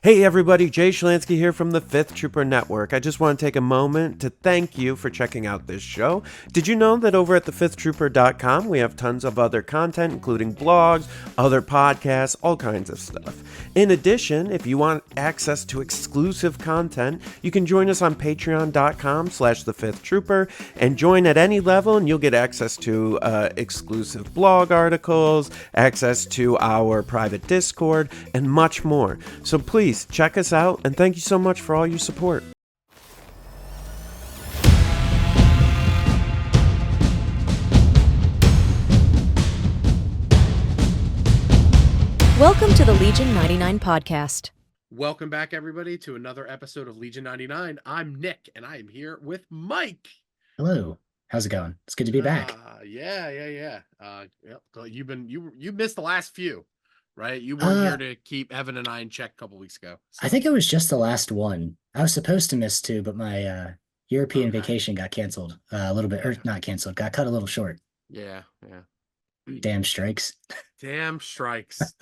Hey everybody, Jay Schlansky here from the Fifth Trooper Network. I just want to take a moment to thank you for checking out this show. Did you know that over at thefifthtrooper.com we have tons of other content, including blogs, other podcasts, all kinds of stuff. In addition, if you want access to exclusive content, you can join us on patreon.com/thefifthtrooper and join at any level and you'll get access to exclusive blog articles, access to our private Discord, and much more. So please check us out, and thank you so much for all your support. Welcome to the Legion 99 podcast. Welcome back, everybody, to another episode of Legion 99. I'm Nick, and I am here with Mike. Hello. How's it going? It's good to be back. Yeah. You missed the last few, right? You weren't here to keep Evan and I in check a couple weeks ago. So. I think it was just the last one. I was supposed to miss two, but my European vacation got canceled a little bit, or not canceled, got cut a little short. Yeah. Damn strikes. Damn strikes.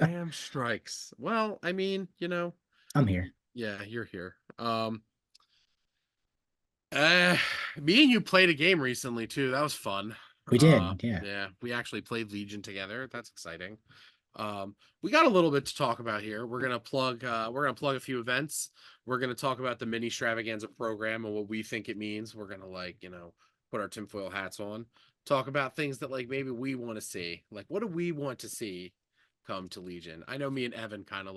Well, I mean, I'm here. Yeah, you're here. Me and you played a game recently too. That was fun. We did, yeah. Yeah, we actually played Legion together. That's exciting. We got a little bit to talk about here. We're gonna plug a few events. We're gonna talk about the Mini-stravaganza program and what we think it means. We're gonna put our tinfoil hats on, talk about things that maybe we want to see. What do we want to see come to Legion? I know me and Evan kind of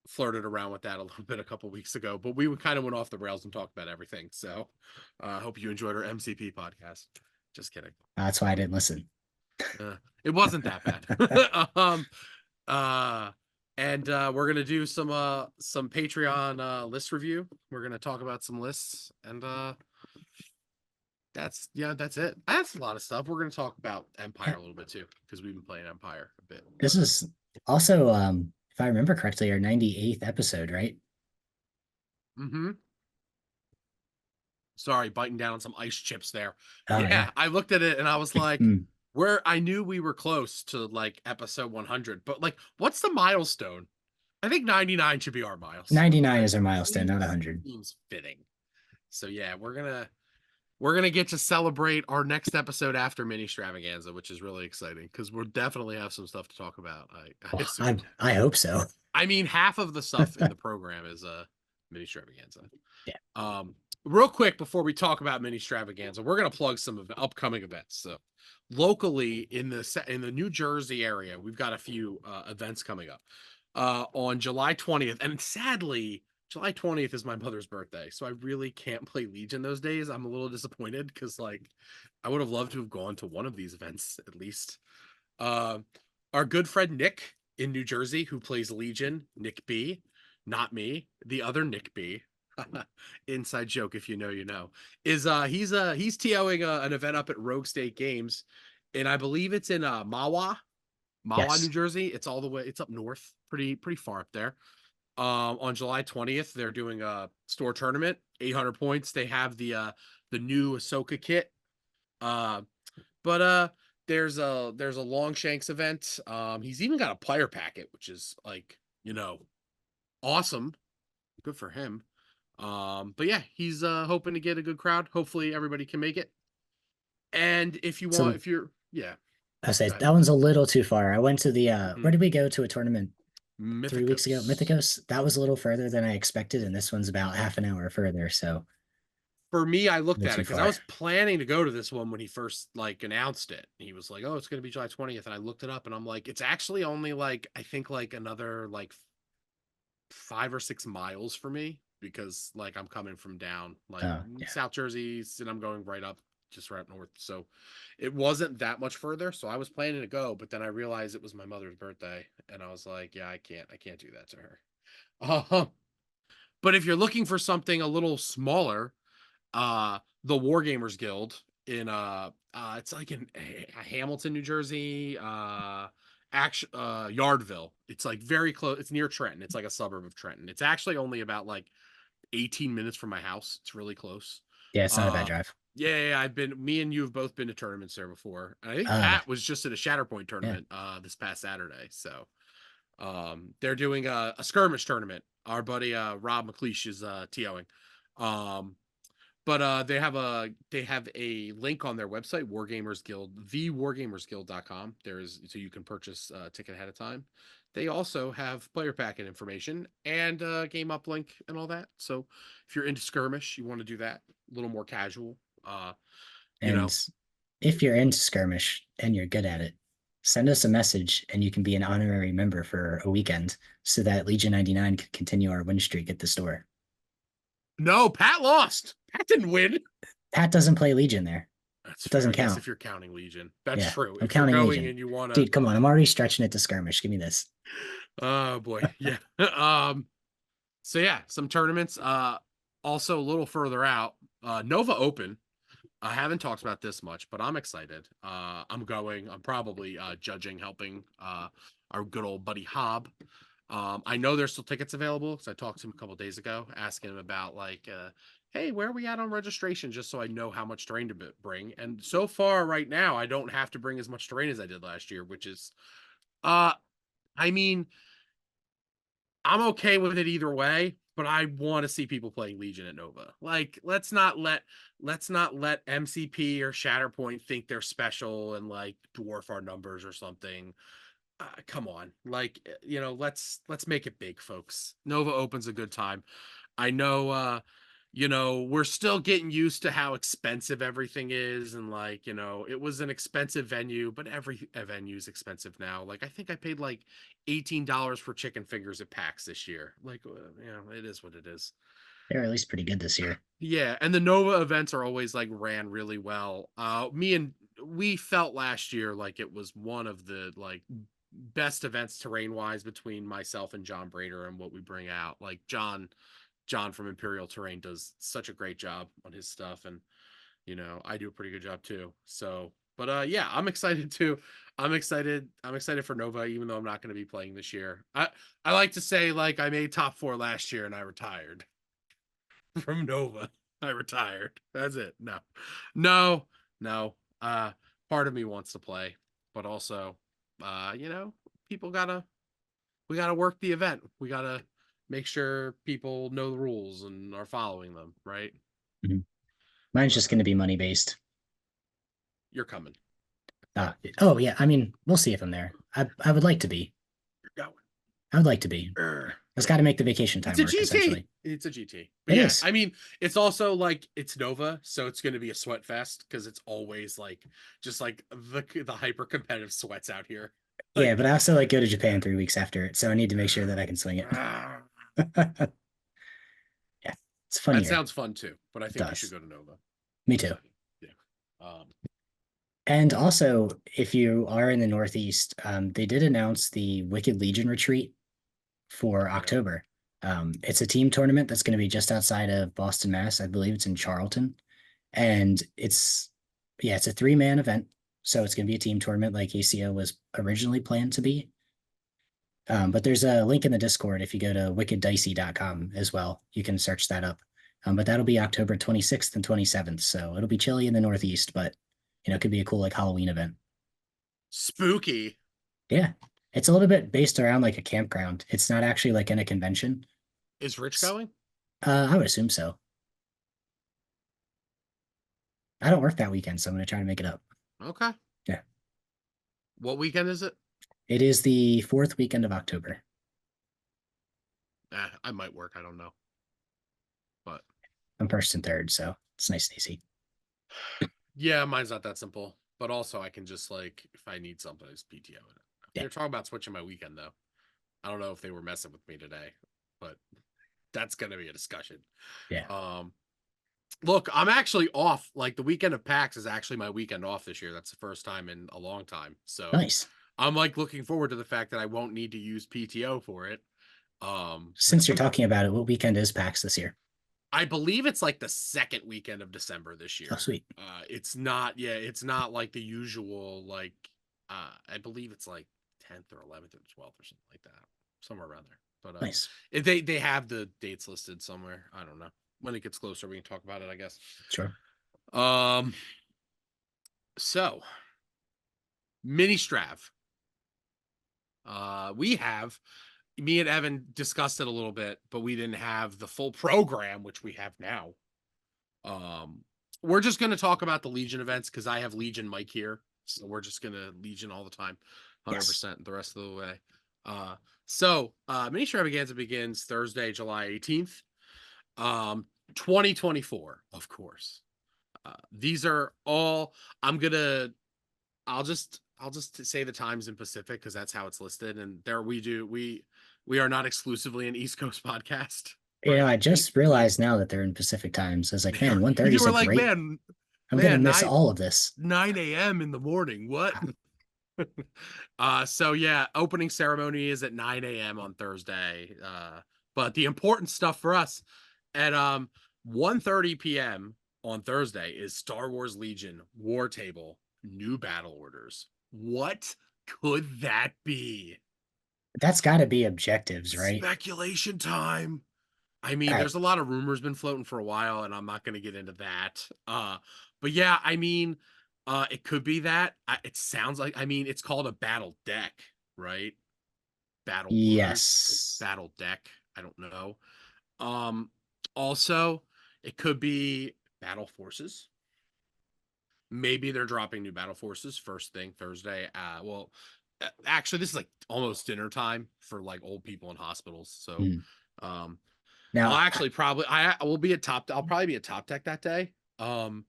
flirted around with that a little bit a couple weeks ago, but we kind of went off the rails and talked about everything. So I hope you enjoyed our MCP podcast. Just kidding. That's why I didn't listen. It wasn't that bad. And we're gonna do some Patreon list review. We're gonna talk about some lists, and that's it. That's a lot of stuff. We're gonna talk about Empire a little bit too, because we've been playing Empire a bit. This is also, if I remember correctly, our 98th episode, right? Mm-hmm. Sorry, biting down on some ice chips there. Oh, yeah, I looked at it and I was like, I knew we were close to episode 100, but what's the milestone? I think 99 should be our milestone. 99 is our milestone, not 100. Seems fitting. So yeah, we're gonna get to celebrate our next episode after Mini-stravaganza, which is really exciting because we'll definitely have some stuff to talk about. I hope so. I mean, half of the stuff in the program is Mini-stravaganza. Yeah. Real quick before we talk about Mini-stravaganza, we're gonna plug some of the upcoming events. So locally in the New Jersey area, we've got a few events coming up on July 20th, and sadly July 20th is my mother's birthday, so I really can't play Legion those days. I'm a little disappointed because I would have loved to have gone to one of these events at least. Our good friend Nick in New Jersey, who plays Legion, Nick B, not me, the other Nick B. Inside joke, if you know, you know. He's TOing an event up at Rogue State Games, and I believe it's in Mahwah, yes. New Jersey. It's up north, pretty far up there. On July 20th, they're doing a store tournament, 800 points. They have the new Ahsoka kit. But there's a Longshanks event. He's even got a player packet, which is awesome. Good for him. But yeah, he's hoping to get a good crowd. Hopefully everybody can make it. And I say that one's a little too far. I went to the where did we go to a tournament? Mythicos. 3 weeks ago, Mythicos. That was a little further than I expected, and this one's about half an hour further. So for me, I looked at it because I was planning to go to this one when he first announced it. He was like, "Oh, it's going to be July 20th," and I looked it up, and I'm like, "It's actually only I think another 5 or 6 miles for me because I'm coming from down South Jersey, and I'm going right up north, so it wasn't that much further. So I was planning to go, but then I realized it was my mother's birthday, and I was like, yeah, I can't do that to her. But if you're looking for something a little smaller, the Wargamers Guild in it's in Hamilton, New Jersey, Yardville. It's very close. It's near Trenton. It's a suburb of Trenton. It's actually only about 18 minutes from my house. It's really close. Yeah, it's not a bad drive. Yeah, me and you have both been to tournaments there before. And I think Pat was just at a Shatterpoint tournament this past Saturday. So They're doing a skirmish tournament. Our buddy Rob McLeish is TOing. But they have a link on their website, Wargamers Guild, thewargamersguild.com. There's so you can purchase a ticket ahead of time. They also have player packet information and game uplink and all that. So if you're into skirmish, you want to do that, a little more casual. You know, And if you're into skirmish and you're good at it, send us a message and you can be an honorary member for a weekend so that Legion 99 can continue our win streak at the store. no, Pat lost. Pat didn't win. Pat doesn't play Legion there. That's It doesn't fair, I guess count. if you're counting Legion. That's Yeah, true. I'm If you're counting going Legion. and you want to, Dude, come on. I'm already stretching it to skirmish. Give me this. oh boy, yeah. So yeah, some tournaments. Also a little further out, Nova Open. I haven't talked about this much, but I'm excited. I'm going. I'm probably judging, helping our good old buddy Hob. I know there's still tickets available because I talked to him a couple days ago, asking him about like, hey, where are we at on registration, just so I know how much terrain to bring. And so far, right now, I don't have to bring as much terrain as I did last year, which is, I mean, I'm okay with it either way, but I want to see people playing Legion at Nova. Like, let's not let MCP or Shatterpoint think they're special and like dwarf our numbers or something. Come on, like, let's make it big, folks. Nova Open's a good time. I know, we're still getting used to how expensive everything is, and like, it was an expensive venue, but every venue is expensive now. Like, I think I paid like $18 for chicken fingers at PAX this year. Like, it is what it is. They're at least pretty good this year. Yeah, and the Nova events are always like ran really well. We felt last year like it was one of the like best events terrain wise between myself and John Brader and what we bring out. Like John from Imperial Terrain does such a great job on his stuff, and I do a pretty good job too. So, but yeah, I'm excited too. I'm excited for Nova, even though I'm not going to be playing this year. I like to say like I made top 4 last year and I retired from Nova. I retired. That's it. No, no. Part of me wants to play, but also, people we gotta work the event. We gotta make sure people know the rules and are following them, right? Mhm. Mine's just going to be money based. You're coming. Oh, yeah. I mean, we'll see if I'm there. I would like to be. You're going. I would like to be. It's got to make the vacation time It's a work, GT. essentially. It's a GT. But It yeah, is. I mean, it's also like it's Nova, so it's going to be a sweat fest because it's always like just like the hyper competitive sweats out here. Yeah, Like, but I also like go to Japan 3 weeks after it, so I need to make sure that I can swing it. Yeah, it's a fun that year. sounds fun too, but I think you does. should go to Nova. Me too. Yeah. Um, And also, if you are in the Northeast, they did announce the Wicked Legion retreat for October. It's a team tournament that's going to be just outside of Boston, Mass. I believe it's in Charlton, and it's a 3-man event, so it's going to be a team tournament like ACO was originally planned to be. But there's a link in the Discord if you go to wickeddicey.com as well. You can search that up. But that'll be October 26th and 27th, so it'll be chilly in the Northeast, but it could be a cool like Halloween event. spooky. Yeah. It's a little bit based around like a campground. It's not actually like in a convention. Is Rich going? I would assume so. I don't work that weekend, so I'm going to try to make it up. Okay. Yeah. What weekend is it? It is the 4th weekend of October. I might work. I don't know. But I'm first and third, so it's nice and easy. yeah, mine's not that simple. But also, I can just like if I need something, it's PTO in it. Yeah. They're talking about switching my weekend though. I don't know if they were messing with me today, but that's gonna be a discussion. Yeah. Look, I'm actually off. Like the weekend of PAX is actually my weekend off this year. That's the first time in a long time. So Nice. I'm like looking forward to the fact that I won't need to use PTO for it. Since you're talking about it, what weekend is PAX this year? I believe it's like the second weekend of December this year. Oh, sweet. It's not like the usual, like, I believe it's like 10th or 11th or 12th or something like that, somewhere around there. But Nice. if they have the dates listed somewhere. I don't know. When it gets closer, we can talk about it, I guess. Sure. So Mini-Strav. Me and Evan discussed it a little bit, but we didn't have the full program, which we have now. We're just going to talk about the Legion events because I have Legion Mike here. So we're just going to Legion all the time, 100% the rest of the way. Mini-stravaganza begins Thursday, July 18th, 2024, of course. These are all, I'll just say the times in Pacific because that's how it's listed. And there we are not exclusively an East Coast podcast. You know, I just realized now that they're in Pacific times. I was like, man, 1:30 You is were a like, great. man, I'm gonna miss all of this. 9 a.m. in the morning. What? So yeah, opening ceremony is at 9 a.m. on Thursday. But the important stuff for us at 1:30 p.m. on Thursday is Star Wars Legion War Table New Battle Orders. What could that be? That's got to be objectives, right? Speculation time. I mean, All right. there's a lot of rumors been floating for a while, and I'm not going to get into that. But yeah, I mean, it could be that. It sounds like, I mean, it's called a battle deck, right? Battle orders, Yes. battle deck. I don't know. Also, it could be battle forces. Maybe they're dropping new battle forces first thing Thursday. Actually, this is like almost dinner time for like old people in hospitals. So, Now, I'll actually probably I will be at top. I'll probably be at Top Deck that day. I'll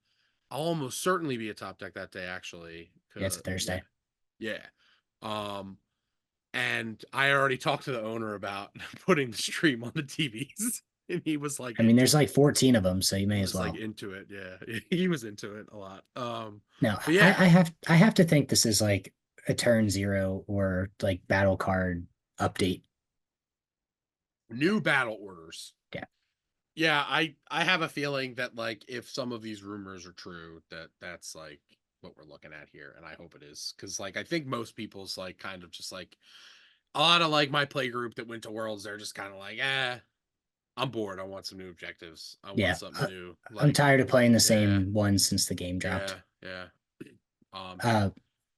almost certainly be at Top Deck that day. Actually, yeah, it's a Thursday. Yeah. And I already talked to the owner about putting the stream on the TVs, and he was like, I mean, there's like 14 of them, so you may as well. Like into it. Yeah, he was into it a lot. No, but yeah, I have to think this is like a turn 0 or like battle card update. New battle orders. Yeah. Yeah, I have a feeling that like if some of these rumors are true, that's like what we're looking at here, and I hope it is, because like I think most people's like kind of just like a lot of like my play group that went to Worlds, they're just kind of like, I'm bored. I want some new objectives. I want something new. Like, I'm tired of playing the same one since the game dropped. Yeah.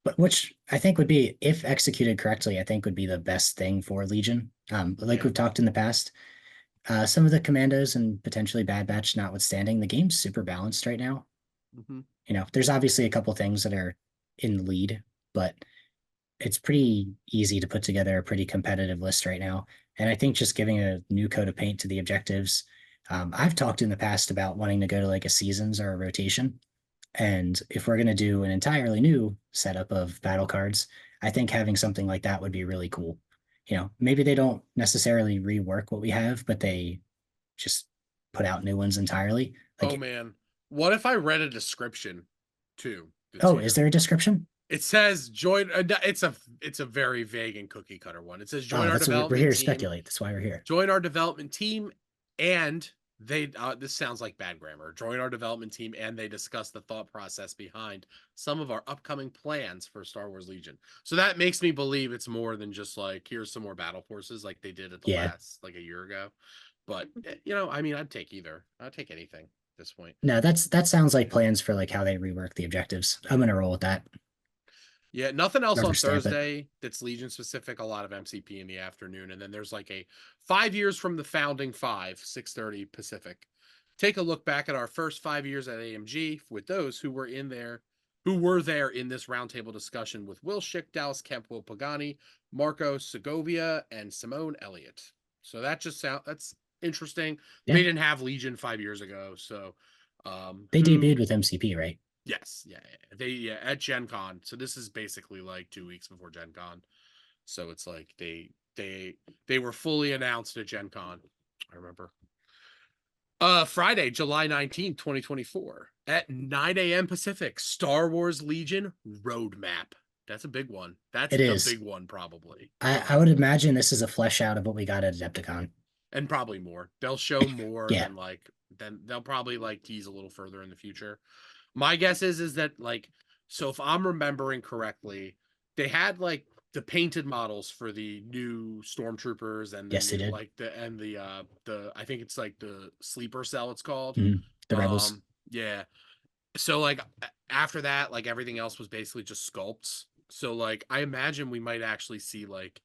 But which I think would be, if executed correctly, I think would be the best thing for Legion. Like we've talked in the past, some of the commandos and potentially Bad Batch notwithstanding, the game's super balanced right now. Mm-hmm. You know, there's obviously a couple things that are in the lead, but it's pretty easy to put together a pretty competitive list right now. And I think just giving a new coat of paint to the objectives. I've talked in the past about wanting to go to like a seasons or a rotation. And if we're going to do an entirely new setup of battle cards, I think having something like that would be really cool. You know, maybe they don't necessarily rework what we have, but they just put out new ones entirely. Like, oh man, what if I read a description too? Is there a description? It says join. It's a very vague and cookie cutter one. It says join our development. We're here to team. speculate. That's why we're here. Join our development team, and they. This sounds like bad grammar. Join our development team, and they discuss the thought process behind some of our upcoming plans for Star Wars Legion. So that makes me believe it's more than just like here's some more battle forces like they did at the last like a year ago. But you know, I mean, I'd take either. I'd take anything at this point. No, that sounds like plans for like how they rework the objectives. I'm gonna roll with that. Yeah, nothing else on Thursday that's Legion specific. A lot of MCP in the afternoon, and then there's like a 5 years from the founding 6:30 Pacific. Take a look back at our first 5 years at AMG with those who were there in this roundtable discussion with Will Schick, Dallas Kemp, Will Pagani, Marco Segovia, and Simone Elliott. So that's interesting. Yeah. They didn't have Legion 5 years ago, so they debuted with MCP, right? Yes, they at Gen Con. So this is basically like 2 weeks before Gen Con. So it's like they were fully announced at Gen Con. I remember. Friday, July 19th, 2024 at 9 a.m. Pacific, Star Wars Legion roadmap. That's a big one. That's the big one, probably. I would imagine this is a flesh out of what we got at Adepticon. And probably more. They'll show more than then they'll probably like tease a little further in the future. My guess is that like, so if I'm remembering correctly, they had like the painted models for the new stormtroopers and they did. Like the I think it's like the sleeper cell it's called. The Rebels. Yeah. So like after that, like everything else was basically just sculpts. So like I imagine we might actually see like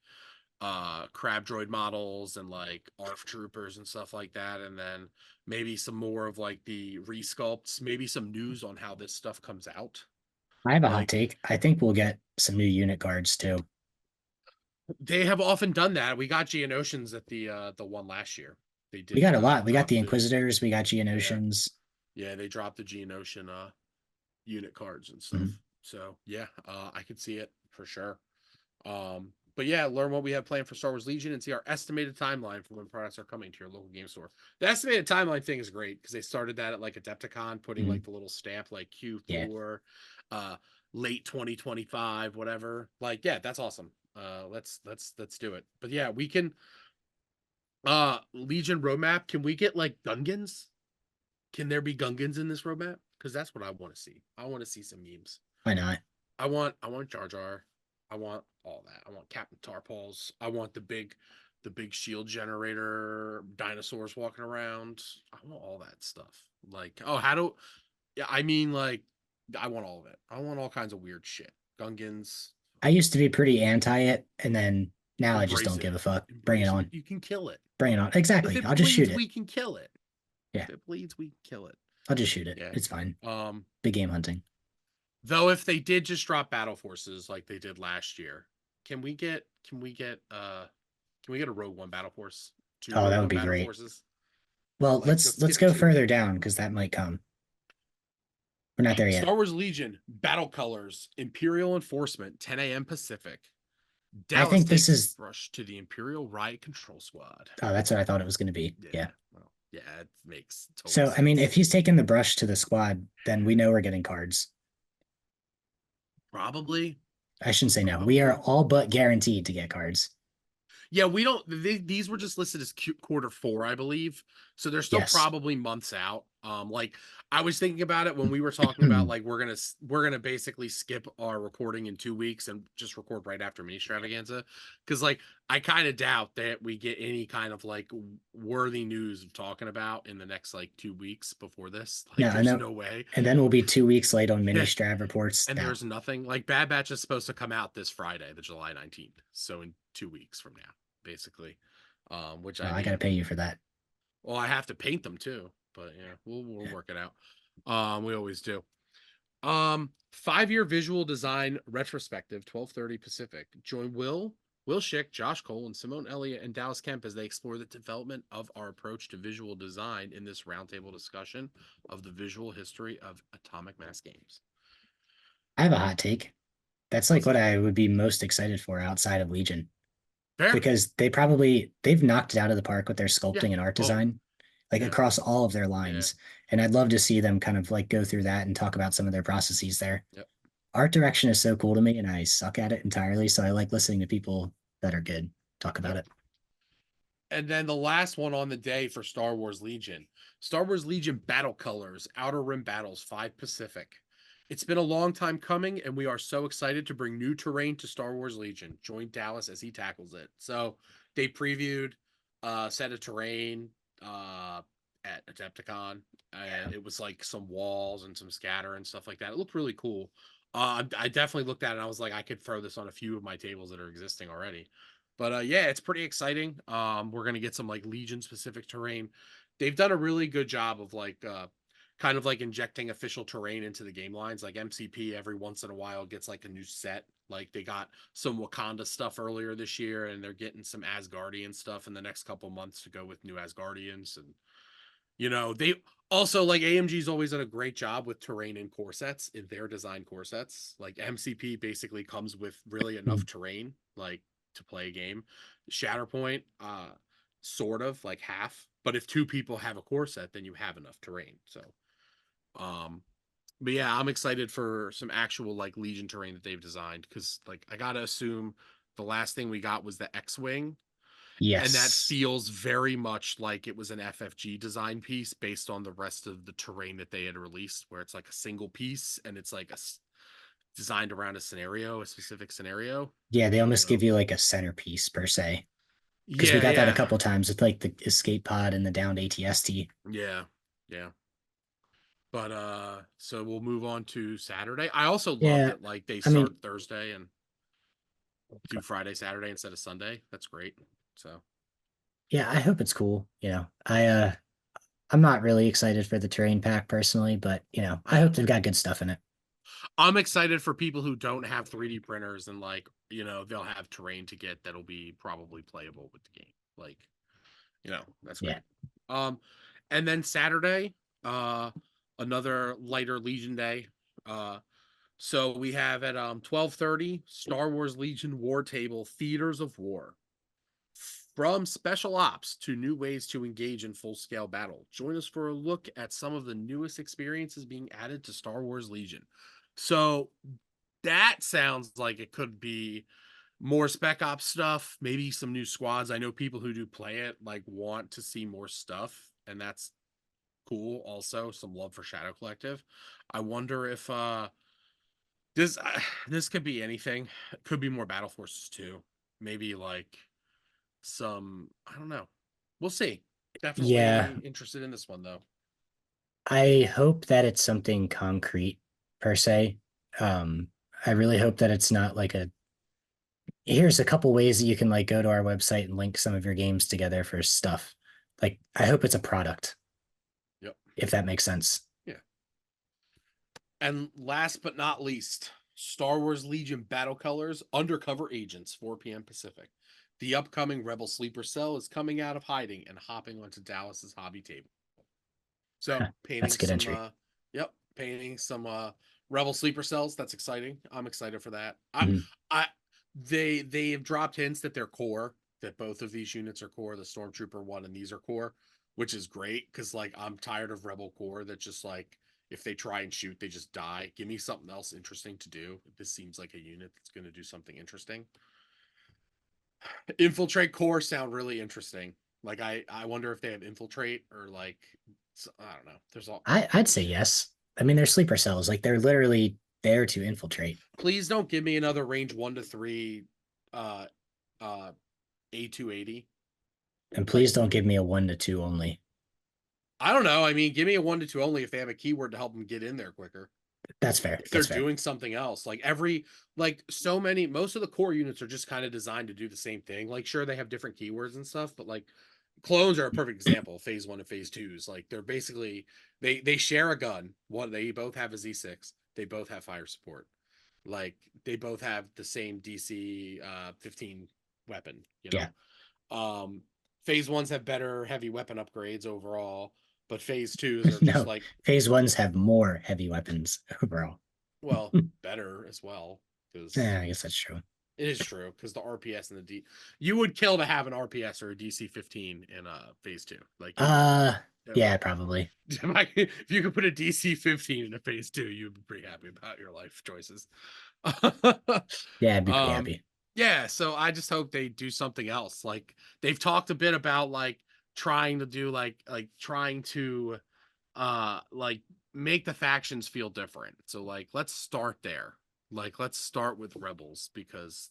crab droid models and like ARF troopers and stuff like that, and then maybe some more of like the resculpts, maybe some news on how this stuff comes out. I have a hot Like take. I think we'll get some new unit cards too. they have often done that. We got Geonosians at the one last year. They We did got a lot. We got drop the the Inquisitors. We got yeah Geonosians. yeah they dropped the Geonosian unit cards and Mhm. stuff. So yeah, I could see it for sure. But yeah, learn what we have planned for Star Wars Legion and see our estimated timeline for when products are coming to your local game store. The estimated timeline thing is great because they started that at like Adepticon, putting Mhm. like the little stamp like Yeah, Q4, uh, late 2025, whatever. Like, yeah, that's awesome. Let's do it. But yeah, we can Legion roadmap. Can we get like Gungans? Can there be Gungans in this roadmap? Because that's what I want to see. I want to see some memes. why not? I want Jar Jar. I want all that. I want Captain Tarpals. I want the big shield generator dinosaurs walking around. I want all that stuff. Like, oh, how do yeah, I mean like I want all of it. I want all kinds of weird shit. Gungans, I used to be pretty anti it, and then now I just embrace don't it. give a fuck. Bring it Embrace it. on. You can kill it. Bring it on. If Exactly. it I'll just shoot bleeds, it. we can kill it. Yeah, If it bleeds, we can kill it. I'll just shoot it. Yeah. It's fine. Um, Big game hunting. though if they did just drop battle forces like they did last year, can we get a Rogue One battle force? Two Oh, Rogue that would One be battle great. forces? Well, Like let's let's let's get go two. further down because that might come. We're not there yet. Star Wars Legion, battle colors, Imperial Enforcement, 10 a.m. Pacific. I Dallas think this takes is. brush to the Imperial Riot Control Squad. Oh, that's what I thought it was going to be. Yeah, Yeah. well, yeah, it makes total So, I mean, if sense. he's taking the brush to the squad, then we know we're getting cards. Probably, I shouldn't say no. We are probably. all but guaranteed to get cards. Yeah, we don't. These were just listed as quarter four, I believe. So they're still Yes. probably months out. Like I was thinking about it when we were talking about like we're gonna basically skip our recording in 2 weeks and just record right after Mini-stravaganza, because like I kind of doubt that we get any kind of like worthy news of talking about in the next like 2 weeks before this. Like, Yeah, I there's know. no way. And then we'll be 2 weeks late on mini Yeah, Strav reports. and Now, there's nothing. Like Bad Batch is supposed to come out this Friday, the July 19th. So in 2 weeks from now, basically. Which I well, I got to mean, pay you for that. well, I have to paint them too, but yeah, we'll work it out. We always do. 5-year visual design retrospective, 12:30 Pacific. Join Will Schick, Josh Cole, and Simone Elliott and Dallas Kemp as they explore the development of our approach to visual design in this roundtable discussion of the visual history of Atomic Mass Games. I have a hot take. That's like What's what that? I would be most excited for outside of Legion Fair. because they've knocked it out of the park with their Yeah. sculpting and art Oh, design, like yeah. across all of their Yeah. lines. And I'd love to see them kind of like go through that and talk about some of their processes there. Yep. Art direction is so cool to me, and I suck at it entirely. So I like listening to people that are good talk about Yep. it. And then the last one on the day for Star Wars Legion. Star Wars Legion Battle Colors, Outer Rim Battles, 5 Pacific. It's been a long time coming, and we are so excited to bring new terrain to Star Wars Legion. Join Dallas as he tackles it. So they previewed a set of terrain at Adepticon, and it was like some walls and some scatter and stuff like that. It looked really cool. I definitely looked at it and I was like, I could throw this on a few of my tables that are existing already. But yeah, it's pretty exciting. We're gonna get some like Legion specific terrain. They've done a really good job of like kind of like injecting official terrain into the game lines. Like MCP every once in a while gets like a new set. Like they got some Wakanda stuff earlier this year, and they're getting some Asgardian stuff in the next couple months to go with new Asgardians. And they also like AMG's always done a great job with terrain in core sets in their design core sets. Like MCP basically comes with really enough terrain, like to play a game. Shatterpoint, sort of like half. But if two people have a core set, then you have enough terrain. So, um, but yeah, I'm excited for some actual like Legion terrain that they've designed because like I gotta assume the last thing we got was the X-wing, and that Yes. feels very much like it was an FFG design piece based on the rest of the terrain that they had released, where it's like a single piece and it's like designed around a specific scenario. Yeah, they almost So give you like a centerpiece per se. Because we yeah, got that a yeah, couple times with like the escape pod and the downed ATST. yeah, yeah. But so we'll move on to Saturday. I also love Yeah, that like they I mean, start Thursday and do Friday, Saturday instead of Sunday. That's great. So yeah, I hope it's cool. I'm not really excited for the terrain pack personally, but I hope they've got good stuff in it. I'm excited for people who don't have 3D printers and like, they'll have terrain to get that'll be probably playable with the game. Like, that's great. Yeah. Um, and then Saturday, uh, another lighter Legion Day. So we have at 12:30 Star Wars Legion War Table Theaters of War. From special ops to new ways to engage in full scale battle. Join us for a look at some of the newest experiences being added to Star Wars Legion. So that sounds like it could be more spec ops stuff, maybe some new squads. I know people who do play it like want to see more stuff, and that's cool. Also, some love for Shadow Collective. I wonder if this this could be anything. It could be more battle forces too. Maybe like some, I don't know. We'll see. Yeah, Definitely interested in this one though. I hope that it's something concrete per se. Um, I really hope that it's not like here's a couple ways that you can like go to our website and link some of your games together for stuff. Like, I hope it's a product, Yep. if that makes sense. Yeah. And last but not least, Star Wars Legion Battle Colors Undercover Agents, 4 p.m. Pacific. The upcoming Rebel Sleeper Cell is coming out of hiding and hopping onto Dallas's hobby table. So That's painting a good some entry. painting some Rebel Sleeper Cells. That's exciting. I'm excited for that. Mhm. I they have dropped hints that they're core, that both of these units are core, the Stormtrooper one and these are core, which is great because like I'm tired of Rebel core that just like if they try and shoot, they just die. Give me something else interesting to do. This seems like a unit that's going to do something interesting. Infiltrate core sound really interesting. Like I wonder if they have infiltrate or like I don't know. There's all I'd say yes. I mean, they're sleeper cells. Like, they're literally there to infiltrate. please don't give me another range 1 to 3 uh A280. And Like please don't give me a 1 to 2 only. I don't know. I mean, give me a 1 to 2 only if they have a keyword to help them get in there quicker. That's fair. If they're That's fair. doing something else, like most of the core units are just kind of designed to do the same thing. Like, sure, they have different keywords and stuff, but like clones are a perfect example. Phase 1 and phase 2s, like they're basically they share a gun. One, they both have a Z6. They both have fire support. Like they both have the same DC 15 weapon. Yeah. Phase ones have better heavy weapon upgrades overall, but phase twos are just No, like, phase ones have more heavy weapons overall. well, better as well because Yeah, I guess that's true. it is true because the RPS and the D, you would kill to have an RPS or a DC 15 in phase two. Like you would. Uh, Like, yeah, probably. if you could put a DC 15 in a phase two, you'd be pretty happy about your life choices. Yeah, I'd be pretty um, happy. yeah, so I just hope they do something else. Like they've talked a bit about like trying to do like trying to like make the factions feel different. So like let's start there. Like let's start with Rebels because,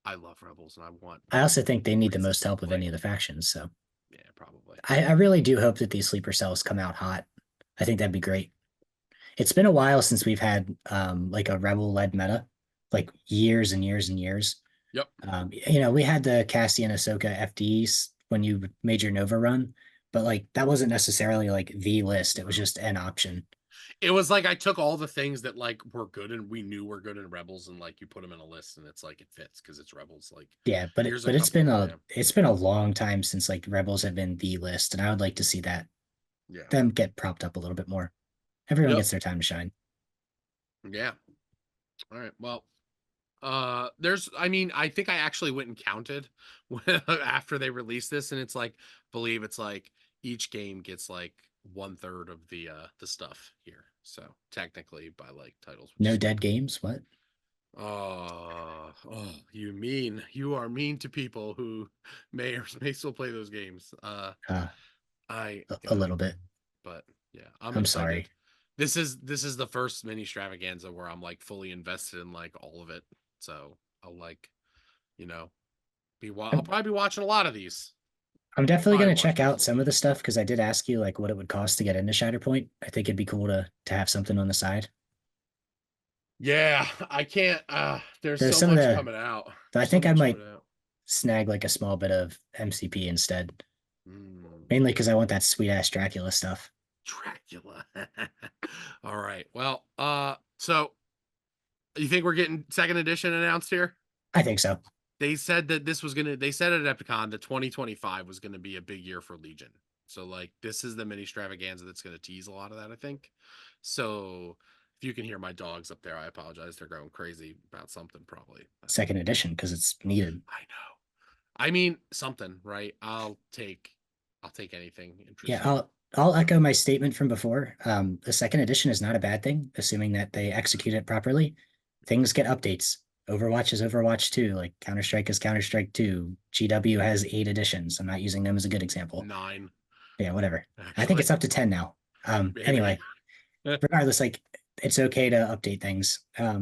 I love Rebels and I want I also think they need the reasons most to help of play any of them. the factions. So Yeah, probably. I really do hope that these sleeper cells come out hot. I think that'd be great. It's been a while since we've had like a rebel led meta, like years and years and years. Yep. We had the Cassian Ahsoka FDs when you made your Nova run, but like that wasn't necessarily like the list. It was just an option. It was like I took all the things that like were good and we knew were good in Rebels and like you put them in a list and it's like it fits because it's Rebels. Like Yeah, but here's a but couple. Yeah. it's been a long time since like rebels have been the list, and I would like to see that Yeah. them get propped up a little bit more. Everyone Yep. gets their time to shine. Yeah. All right. Well, there's I mean, I think I actually went and counted after they released this, and it's like believe it's like each game gets like 1/3 of the stuff here. So technically by like titles, which No is dead cool. games. What? You are mean to people who may or may still play those games. Uh, I a little bit. but yeah, I'm I'm sorry. excited. This is the first Mini-stravaganza where I'm like fully invested in like all of it. So I'll like, you know, I'll probably be watching a lot of these. I'm definitely Probably going to watch check most out of the some of the Legion. stuff because I did ask you like what it would cost to get into Shatterpoint. I think it'd be cool to have something on the side. Yeah, I can't. There's There's so some of much the, coming out. I There's so think I much coming might out. snag like a small bit of MCP instead, Mm, mainly because I want that sweet ass Dracula stuff. Dracula. All right. Well, so you think we're getting second edition announced here? I think so. They said that this was gonna. They said at Epicon that 2025 was gonna be a big year for Legion. So like this is the Mini-stravaganza that's gonna tease a lot of that, I think. So if you can hear my dogs up there, I apologize. They're going crazy about something probably. Second edition because it's needed. I know. I mean something, right? I'll take anything Yeah, interesting. I'll echo my statement from before. The second edition is not a bad thing, assuming that they execute it properly. Things get updates. Overwatch is Overwatch 2, like Counter-Strike is Counter-Strike 2. GW has 8 editions. I'm not using them as a good example. 9, Yeah, whatever. I think it's actually. up to 10 now. Maybe. Anyway, regardless, like it's okay to update things. Yeah.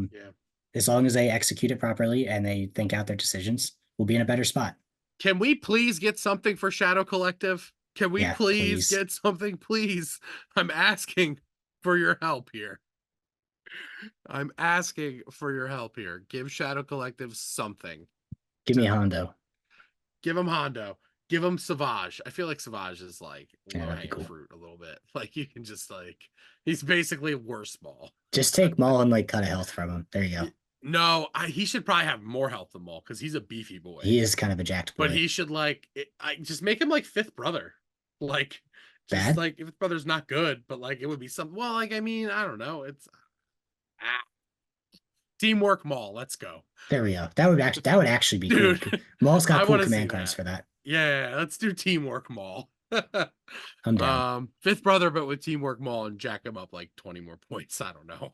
As long as they execute it properly and they think out their decisions, we'll be in a better spot. Can we please get something for Shadow Collective? Can we Yeah, please please. get something? Please. I'm asking for your help here. I'm asking for your help here. Give Shadow Collective something Give me to a Hondo. give him Hondo. Give him Savage. I feel like Savage is like Yeah, low that'd be hanging cool. fruit a little bit. Like you can just like he's basically worse ball. Just take Maul and like cut a health from him. There you go. No, he should probably have more health than Maul because he's a beefy boy. He is kind of a jacked But boy. he should like I just make him like fifth brother. Like just Bad? like if brother's not good, but like it would be something. Well, like I mean, I don't know. It's ah, teamwork Maul. Let's go, There we go. That would actually be cool. dude. Maul's got I cool want to see command cards that. for that. Yeah, let's do teamwork Maul. I'm down. Fifth brother, but with teamwork Maul and jack him up like 20 more points. I don't know.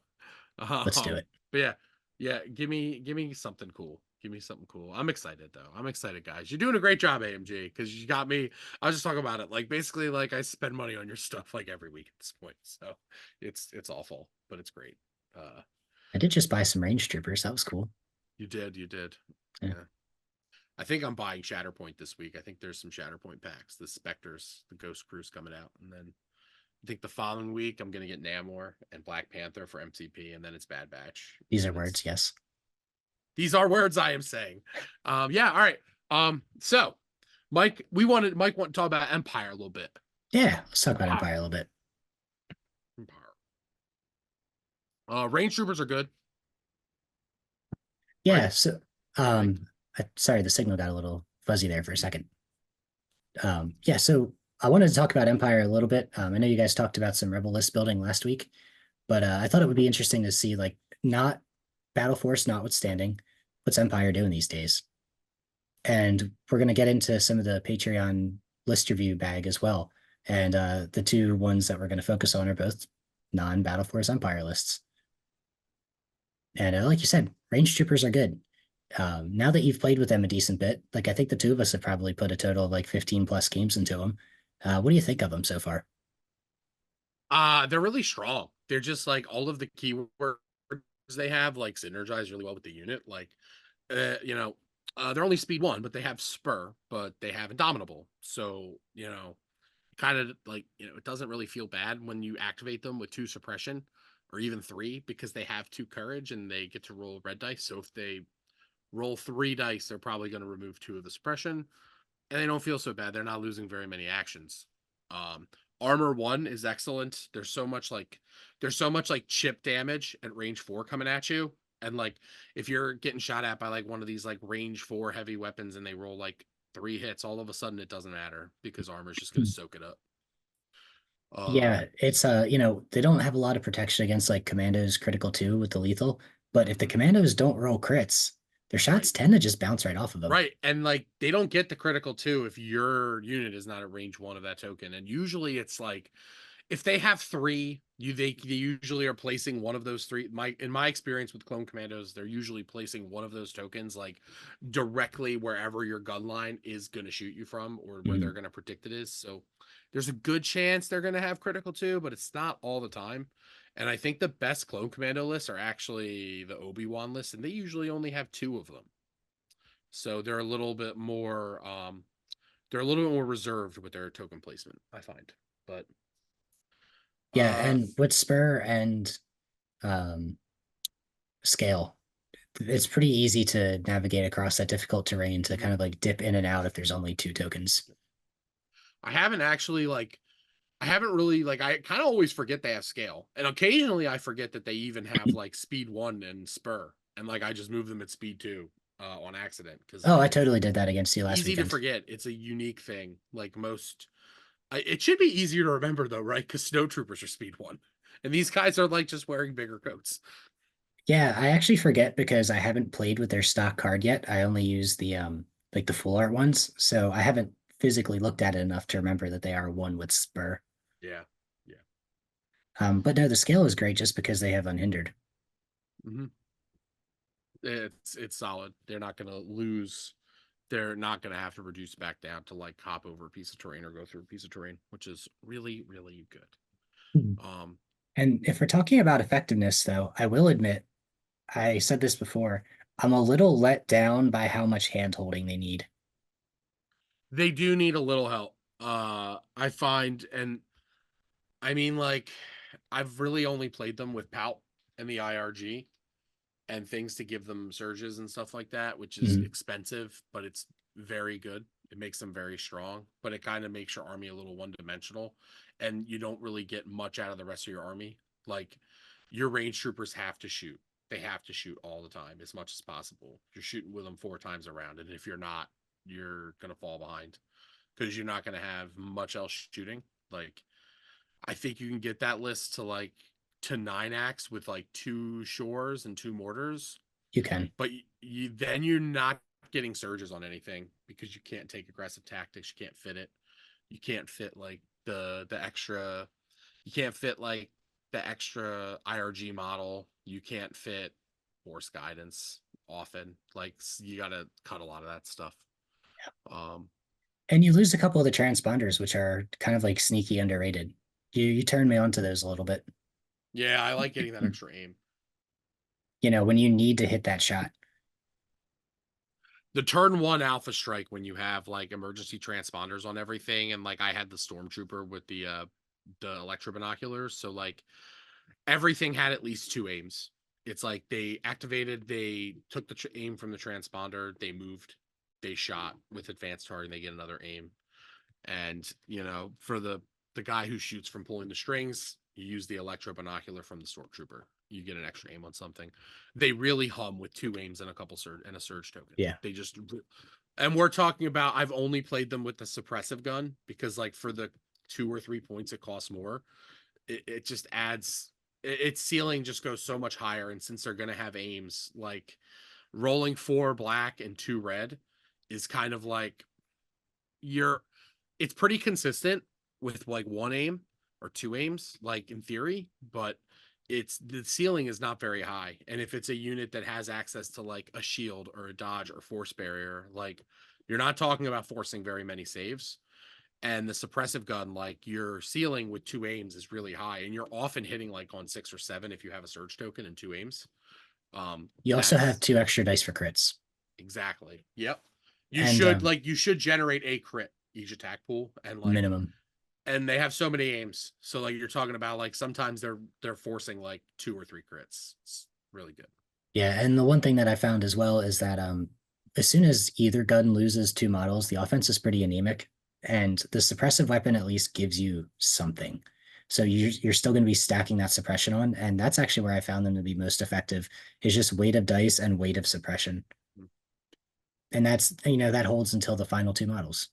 Let's do Um, it. but yeah, yeah. Give me something cool. Give me something cool. I'm excited though. I'm excited, guys. You're doing a great job, AMG, because you got me. I was just talking about it. Like basically, like I spend money on your stuff like every week at this point. So it's awful, but it's great. Uh, I did just buy some range troopers. That was cool. you did. Yeah. Yeah. I think I'm buying Shatterpoint this week. I think there's some Shatterpoint packs. The Spectres, the Ghost Crew's coming out, and then I think the following week I'm gonna get Namor and Black Panther for MCP, and then it's Bad Batch. These are And words, yes. these are words I am saying. Yeah, all right. So Mike want to talk about Empire a little bit. Yeah, let's talk about Empire a little bit. Empire. Range troopers are good. Yeah, Right? so Like, sorry, the signal got a little fuzzy there for a second. Yeah, so I wanted to talk about Empire a little bit. I know you guys talked about some Rebel list building last week, but I thought it would be interesting to see like not Battle Force notwithstanding, what's Empire doing these days? And we're going to get into some of the Patreon list review bag as well. And the two ones that we're going to focus on are both non-Battle Force Empire lists. And like you said, range troopers are good. Now that you've played with them a decent bit, like I think the two of us have probably put a total of like 15 plus games into them. What do you think of them so far? they're really strong. They're just like all of the keywords they have like synergize really well with the unit. Like, you know, they're only speed 1, but they have spur, but they have indomitable. So, kind of like, it doesn't really feel bad when you activate them with 2 suppression or even 3 because they have 2 courage and they get to roll red dice. So if they roll 3 dice, they're probably going to remove 2 of the suppression and they don't feel so bad. They're not losing very many actions. Um, Armor 1 is excellent. There's so much like chip damage at range 4 coming at you. And like if you're getting shot at by like one of these like range 4 heavy weapons and they roll like 3 hits, all of a sudden it doesn't matter because armor's just gonna soak it up. Yeah, Um it's they don't have a lot of protection against like commandos critical too with the lethal, but if the mhm, commandos don't roll crits, their shots right. tend to just bounce right off of them. Right. And like they don't get the critical 2 if your unit is not at range 1 of that token. And usually it's like if they have 3, they usually are placing one of those 3. In my experience with clone commandos, they're usually placing one of those tokens like directly wherever your gun line is going to shoot you from or where Mhm. they're going to predict it is. So there's a good chance they're going to have critical 2, but it's not all the time. And I think the best clone commando lists are actually the Obi-Wan lists, and they usually only have 2 of them. So they're a little bit more They're a little bit more reserved with their token placement, I find. But Yeah, uh and with Spur and um, Scale, it's pretty easy to navigate across that difficult terrain to kind of like dip in and out if there's only two tokens. I haven't actually like I haven't really like I kind of always forget they have scale. And occasionally I forget that they even have like speed 1 and spur. And like I just move them at speed 2 on accident because Oh, like I it's totally did that against you last easy to weekend. forget. It's a unique thing. Like it should be easier to remember though, right? Because snow troopers are speed 1. And these guys are like just wearing bigger coats. Yeah, I actually forget because I haven't played with their stock card yet. I only use the like the full art ones, so I haven't physically looked at it enough to remember that they are one with Spur. Yeah. Yeah. But no, the scale is great just because they have unhindered. Mm-hmm. It's solid. They're not gonna lose. They're not gonna have to reduce back down to like hop over a piece of terrain or go through a piece of terrain, which is really, really good. Mhm. Um, And if we're talking about effectiveness, though, I will admit, I said this before, I'm a little let down by how much hand holding they need. they do need a little help. I find, and I mean, like, I've really only played them with Pout and the IRG and things to give them surges and stuff like that, which is Mhm. expensive, but it's very good. It makes them very strong, but it kind of makes your army a little one dimensional, and you don't really get much out of the rest of your army. Like, your range troopers have to shoot. They have to shoot all the time as much as possible. You're shooting with them 4 times around, and if you're not, you're gonna fall behind because you're not gonna have much else shooting. Like, I think you can get that list to like to 9 acts with like 2 shores and 2 mortars, You can. but then you're not getting surges on anything because you can't take aggressive tactics. You can't fit it. You can't fit like the extra. You can't fit like the extra IRG model. You can't fit force guidance often. Like you got to cut a lot of that stuff. Um, And you lose a couple of the transponders, which are kind of like sneaky underrated. You turn me on to those a little bit. yeah, I like getting that extra aim. You know, when you need to hit that shot. The turn 1 alpha strike when you have like emergency transponders on everything, and like I had the stormtrooper with the electro binoculars, so like everything had at least 2 aims. It's like they activated, they took the aim from the transponder, they moved, they shot with advanced targeting, they get another aim. And for the guy who shoots from pulling the strings, you use the electro binocular from the stormtrooper. You get an extra aim on something. They really hum with 2 aims and a couple surge and a surge token. Yeah. They just, and we're talking about, I've only played them with the suppressive gun because like for the 2 or 3 points it costs more. It just adds, its ceiling just goes so much higher. And since they're gonna have aims, like rolling 4 black and 2 red is kind of like you're it's pretty consistent with like 1 aim or 2 aims, like in theory, but it's the ceiling is not very high. And if it's a unit that has access to like a shield or a dodge or force barrier, like you're not talking about forcing very many saves. And the suppressive gun, like your ceiling with 2 aims is really high, and you're often hitting like on 6 or 7 if you have a surge token and 2 aims. You also have That's 2 extra dice for crits. exactly. Yep. And You should generate a crit each attack pool, minimum. and they have so many aims. So like you're talking about like sometimes they're forcing like 2 or 3 crits. It's really good. Yeah, and the one thing that I found as well is that as soon as either gun loses 2 models, the offense is pretty anemic, and the suppressive weapon at least gives you something. So you're still going to be stacking that suppression on, and that's actually where I found them to be most effective, is just weight of dice and weight of suppression. And that's, that holds until the final 2 models.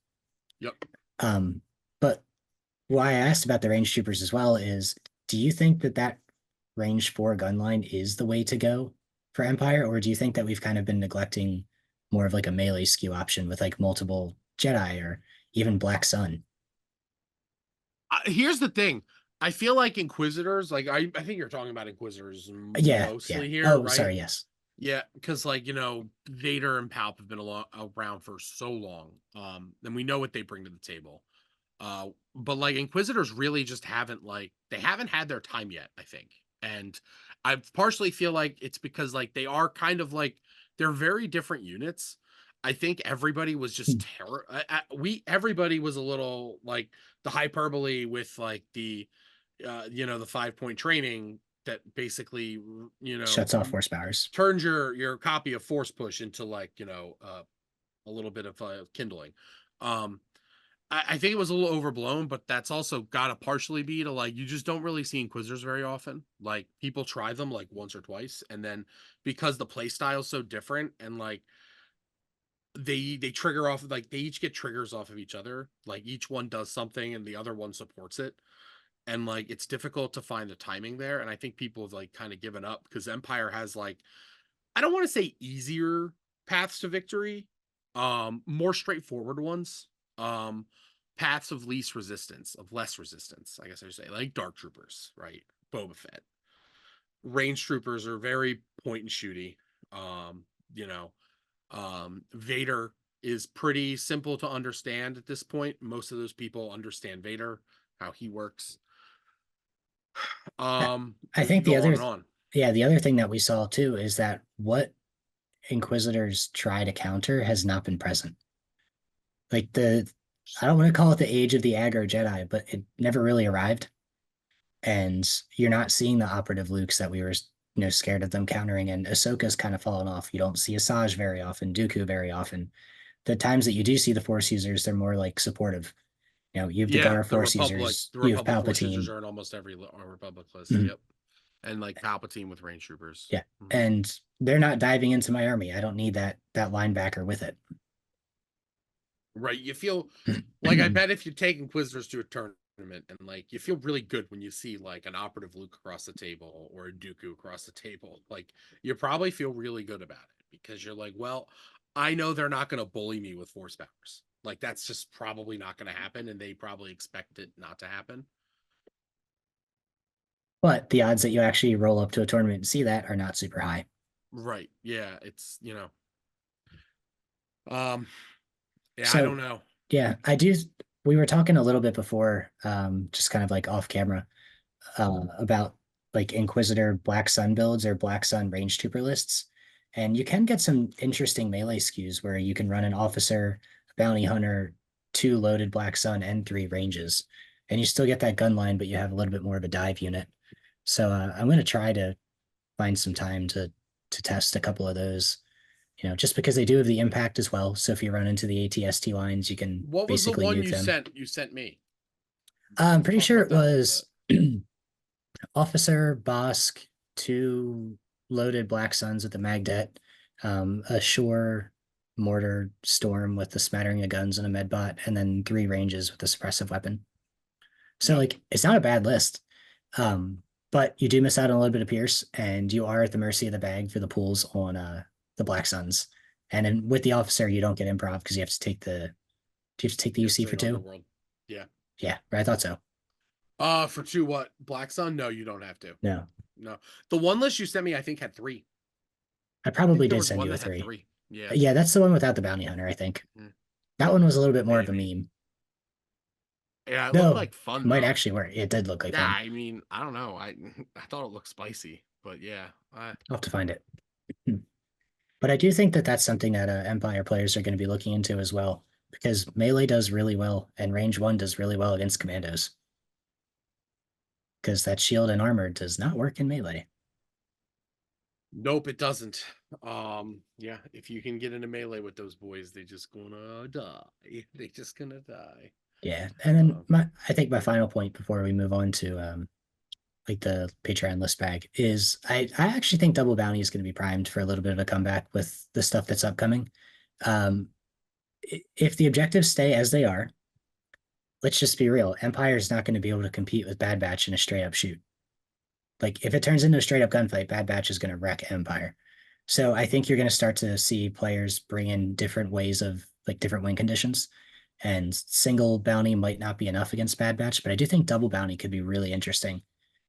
Yep. Um, but why I asked about the range troopers as well is, do you think that that range 4 gun line is the way to go for Empire, or do you think that we've kind of been neglecting more of like a melee skew option with like multiple Jedi or even Black Sun? Here's the thing. I feel like Inquisitors, like I think you're talking about Inquisitors Yeah, yeah. mostly here, Oh, right? sorry, yes. Yeah, because like Vader and Palp have been around for so long, and we know what they bring to the table. But like Inquisitors really just haven't they haven't had their time yet, I think. And I partially feel like it's because like they are kind of like they're very different units. I think everybody was just everybody was a little like the hyperbole with like the the 5-point training that basically Shuts off force powers. turns your copy of force push into like a little bit of kindling. um I think it was a little overblown, but that's also got to partially be to like you just don't really see Inquisitors very often. Like people try them like once or twice, and then because the play style is so different, and like they trigger off, like they each get triggers off of each other. Like each one does something, and the other one supports it, and like it's difficult to find the timing there. And I think people have like kind of given up because Empire has like, I don't want to say easier paths to victory, more straightforward ones, paths of less resistance, I guess I should say, like Dark Troopers, right? Boba Fett. Range troopers are very point and shooty. Um, you know, Vader is pretty simple to understand at this point. Most of those people understand Vader, how he works. I I You can think go on and on. the other thing that we saw too is that what Inquisitors try to counter has not been present. Like I don't want to call it the age of the aggro Jedi, but it never really arrived. And you're not seeing the operative Lukes that we were, scared of them countering. And Ahsoka's kind of fallen off. You don't see Asajj very often, Dooku very often. The times that you do see the Force users, they're more like supportive. You have the Yeah, Gar Force users, the you have Republic Force users Palpatine. are in almost every Republic list. Mhm. Yep, and like Palpatine with range troopers. Yeah. Mhm. And they're not diving into my army. I don't need that linebacker with it. Right. You feel like, I bet if you take Inquisitors to a tournament and like you feel really good when you see like an operative Luke across the table or a Dooku across the table. Like you probably feel really good about it because you're like, well, I know they're not going to bully me with force powers. Like that's just probably not going to happen, and they probably expect it not to happen. But the odds that you actually roll up to a tournament and see that are not super high. Right. Yeah. It's um, yeah, I don't So know. yeah, I do. We were talking a little bit before, just kind of like off camera, about like Inquisitor Black Sun builds or Black Sun range trooper lists. And you can get some interesting melee skews where you can run an officer, a bounty hunter, 2 loaded Black Sun, and 3 ranges. And you still get that gun line, but you have a little bit more of a dive unit. So I'm going to try to find some time to test a couple of those, just because they do have the impact as well. So if you run into the ATST lines, you can What was the basically one nuke them. you sent me? I'm pretty Talk sure about it that a little was Officer Bosk, 2 loaded Black Suns with the Magdet, a Shore mortar storm with the smattering of guns and a medbot, and then 3 ranges with a suppressive weapon. So Yep. like it's not a bad list. But you do miss out on a little bit of Pierce, and you are at the mercy of the bag for the pools on the Black Suns. And then with the officer, you don't get improv because you have to take the do you have to take the You have UC to for take 2? Underworld. Yeah. Yeah, right. I thought so. For 2 what? Black Sun? No, you don't have to. No. No. The one list you sent me, I think, had 3. I I think probably there did was send one you a that had 3. 3. Yeah. Yeah, that's the one without the bounty hunter, I think. Mm, That one was a little bit more of a maybe. meme. Yeah, it looked No, like it fun might though. actually work. It did look like Yeah, fun. I mean, I don't know. I thought it looked spicy, but yeah. I'll have to find it. Hmm. But I do think that that's something that Empire players are going to be looking into as well, because melee does really well and range 1 does really well against commandos. Because that shield and armor does not work in melee. Nope, it doesn't. Yeah, if you can get into melee with those boys, they just gonna die. They just gonna die. Yeah. And then Um, I think my final point before we move on to like the Patreon list bag is I actually think Double Bounty is going to be primed for a little bit of a comeback with the stuff that's upcoming. Um, if the objectives stay as they are, let's just be real. Empire is not going to be able to compete with Bad Batch in a straight up shoot. Like if it turns into a straight up gunfight, Bad Batch is going to wreck Empire. So I think you're going to start to see players bring in different ways of like different win conditions. And single bounty might not be enough against Bad Batch, but I do think double bounty could be really interesting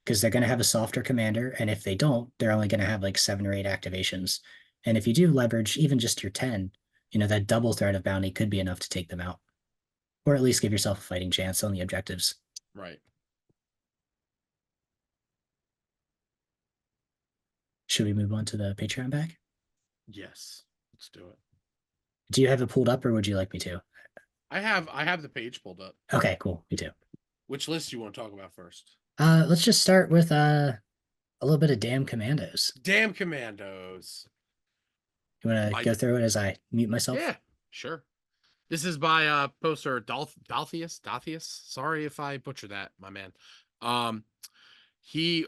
because they're going to have a softer commander. And if they don't, they're only going to have like 7 or 8 activations. And if you do leverage even just your 10, that double threat of bounty could be enough to take them out, or at least give yourself a fighting chance on the objectives. right. Should we move on to the Patreon bag? Yes. Let's do it. Do you have it pulled up, or would you like me to? I have the page pulled up. Okay, cool. Me too. Which list do you want to talk about first? Let's just start with a little bit of Damn Commandos. Damn Commandos. You want to By go through it as I mute myself? Yeah, sure. This is by poster Dalthius. Sorry if I butcher that, my man. Um he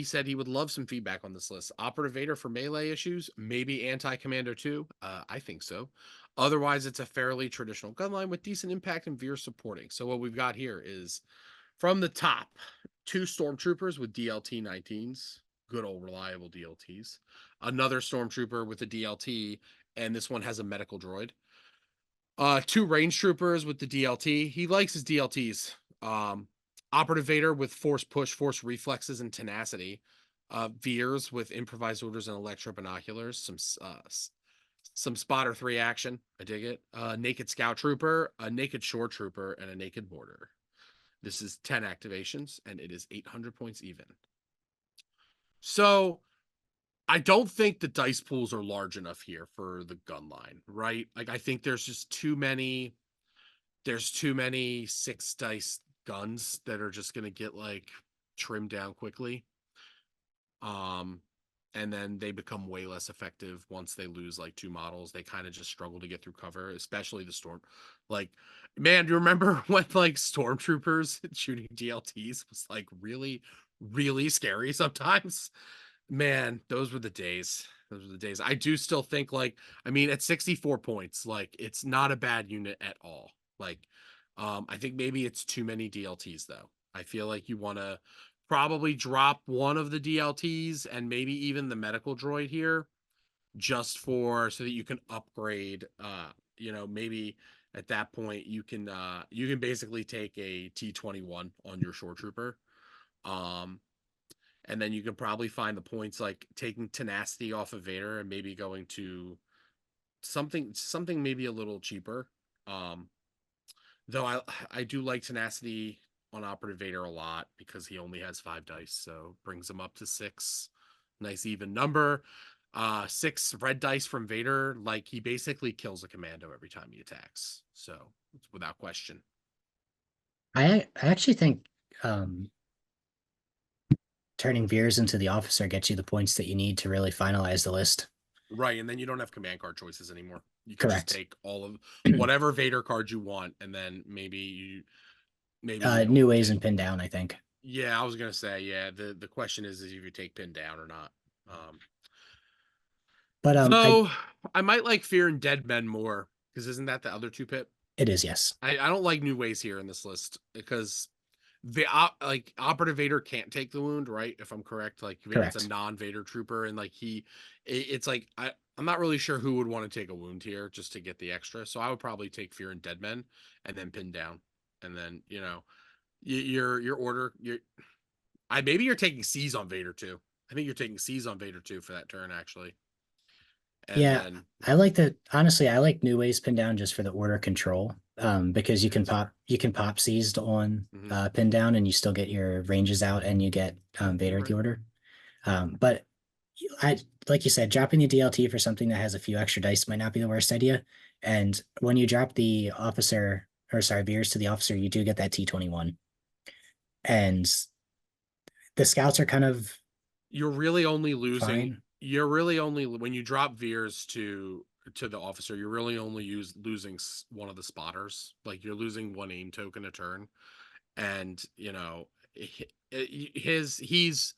said he would love some feedback on this list. Operative Vader for melee issues, maybe anti-commander too. I think so. Otherwise, it's a fairly traditional gun line with decent impact and veer supporting. So what we've got here is from the top, 2 stormtroopers with DLT 19s, good old reliable DLTs. Another stormtrooper with a DLT, and this one has a medical droid. 2 range troopers with the DLT. He likes his DLTs. Operative Vader with force push, force reflexes, and tenacity. Veers with improvised orders and electro binoculars. Some spotter 3 action. I dig it. Naked scout trooper, a naked shore trooper, and a naked mortar. This is 10 activations, and it is 800 points even. So I don't think the dice pools are large enough here for the gun line, right? Like, I think there's just too many 6 dice guns that are just going to get like trimmed down quickly. And then they become way less effective once they lose like 2 models. They kind of just struggle to get through cover, especially the storm. Like, man, do you remember when like stormtroopers shooting DLTs was like really, really scary sometimes? Man, those were the days. Those were the days. I do still think like, I mean, at 64 points, like it's not a bad unit at all. Like, I think maybe it's too many DLTs though. I feel like you want to probably drop one of the DLTs and maybe even the medical droid here just for so that you can upgrade maybe at that point you can basically take a T-21 on your shore trooper. And then you can probably find the points like taking tenacity off of Vader and maybe going to something maybe a little cheaper. Though I do like tenacity on Operative Vader a lot because he only has 5 dice, so brings him up to 6. Nice even number. 6 red dice from Vader, like he basically kills a commando every time he attacks. So it's without question. I actually think turning Veers into the officer gets you the points that you need to really finalize the list. Right, and then you don't have command card choices anymore. You can Correct. just take all of whatever Vader cards you want, and then maybe New ways and pin down, I think. Yeah, I was gonna say, yeah. The question is if you take pin down or not. But I might like Fear and Dead Men more because isn't that the other 2 pip? it is, yes. I don't like New Ways here in this list because the Operative Vader can't take the wound, right? If I'm correct, like Vader's a non-Vader trooper, and like it's like I'm not really sure who would want to take a wound here just to get the extra. So I would probably take Fear and Dead Men and then pin down, and then your order maybe you're taking C's on Vader too. I think you're taking C's on Vader too for that turn actually. And yeah, then, I like that. Honestly, I like New Ways pin down just for the order control. Because you can pop seized on pin down and you still get your ranges out and you get Vader at the order. But I like you said, dropping the DLT for something that has a few extra dice might not be the worst idea. And when you drop the officer, or sorry, Veers to the officer, you do get that T-21. And the scouts are kind of you're really only losing. fine. You're really only when you drop Veers to the officer, you're really only losing one of the spotters. Like you're losing 1 aim token a turn, and he's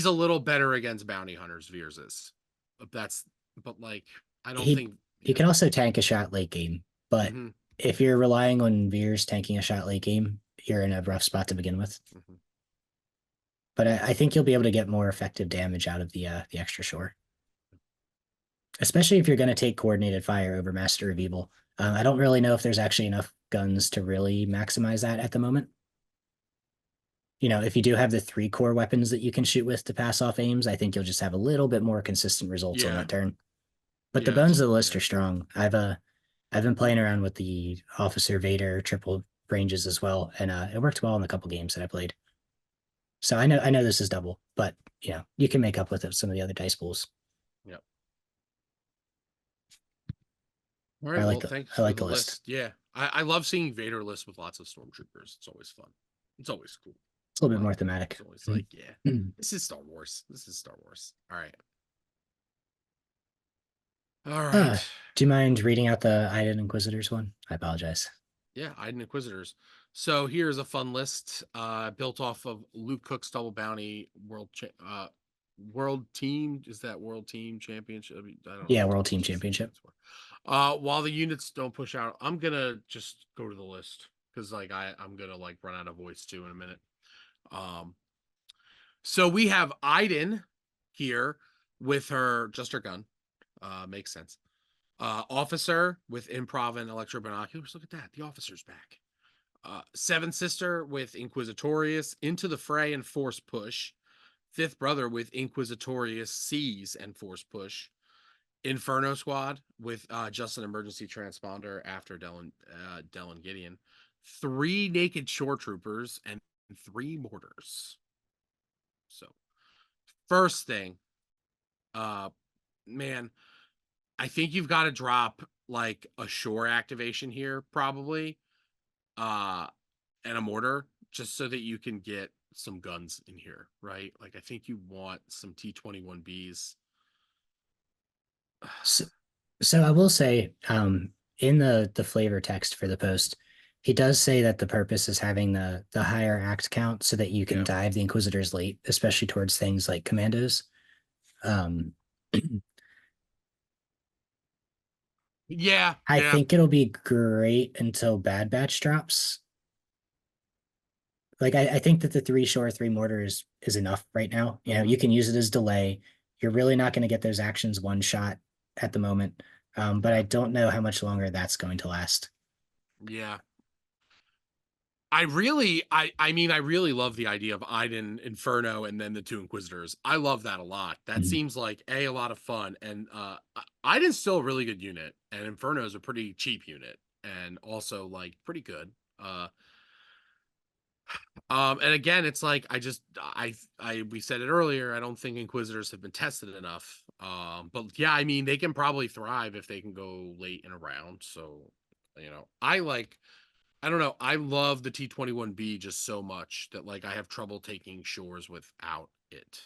a little better against bounty hunters. Veers is, but like I don't think he can also tank a shot late game. But if you're relying on Veers tanking a shot late game, you're in a rough spot to begin with. But I think you'll be able to get more effective damage out of the extra shore. Especially if you're going to take coordinated fire over Master of Evil. I don't really know if there's actually enough guns to really maximize that at the moment. If you do have the 3 core weapons that you can shoot with to pass off aims, I think you'll just have a little bit more consistent results on that turn. But the bones of the list are strong. I've been playing around with the Officer Vader triple ranges as well, and it worked well in a couple games that I played. So I know this is double, but you can make up with it some of the other dice pools. Yep. All I right. like Well, the thanks I for like the the list. list. Yeah. I love seeing Vader lists with lots of stormtroopers. It's always fun. It's always cool. It's a little bit more thematic. It's always like, yeah, this is Star Wars. This is Star Wars. All right. All Uh, right. do you mind reading out the Iden Inquisitors one? I apologize. Yeah, Iden Inquisitors. So here's a fun list built off of Luke Cook's Double Bounty World Team. Is that World Team Championship? I don't know Yeah, what World the Team TTC Championship. stands for. While the units don't push out, I'm gonna just go to the list because like I'm gonna like run out of voice too in a minute. Um, so we have Iden here with her gun. Makes sense. Officer with improv and electro binoculars. Look at that. The officer's back. Seventh sister with Inquisitorius into the fray and force push. Fifth brother with Inquisitorius seize and force push. Inferno squad with just an emergency transponder after Dell Gideon. 3 naked shore troopers and 3 mortars. So first thing, man, I think you've got to drop like a shore activation here, probably, and a mortar, just so that you can get some guns in here, right? Like I think you want some T-21Bs. So, so I will say, in the flavor text for the post, he does say that the purpose is having the higher act count so that you can Yeah. dive the Inquisitors late, especially towards things like commandos. Um, Yeah, I yeah. think it'll be great until Bad Batch drops. Like I think that the 3 shore, 3 mortar is enough right now. You know, you can use it as delay. You're really not going to get those actions one shot at the moment. But I don't know how much longer that's going to last. Yeah. I really love the idea of Iden Inferno and then the 2 Inquisitors. I love that a lot. That Mhm. seems like a lot of fun. And Iden's still a really good unit, and Inferno is a pretty cheap unit and also like pretty good. And again, it's like I we said it earlier, I don't think Inquisitors have been tested enough. But yeah, I mean they can probably thrive if they can go late in a round. So, I don't know. I love the T-21B just so much that like I have trouble taking shores without it.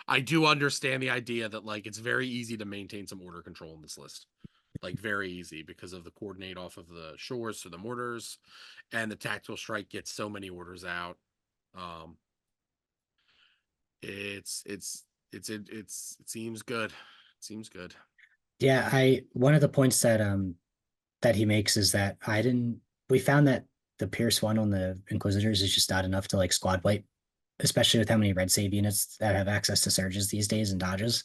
I do understand the idea that like it's very easy to maintain some order control in this list. Like very easy because of the coordinate off of the shores to the mortars, and the tactical strike gets so many orders out. Um it seems good. It seems good. Yeah, I one of the points that he makes is that we found that the Pierce one on the Inquisitors is just not enough to like squad wipe, especially with how many red save units that have access to surges these days and dodges.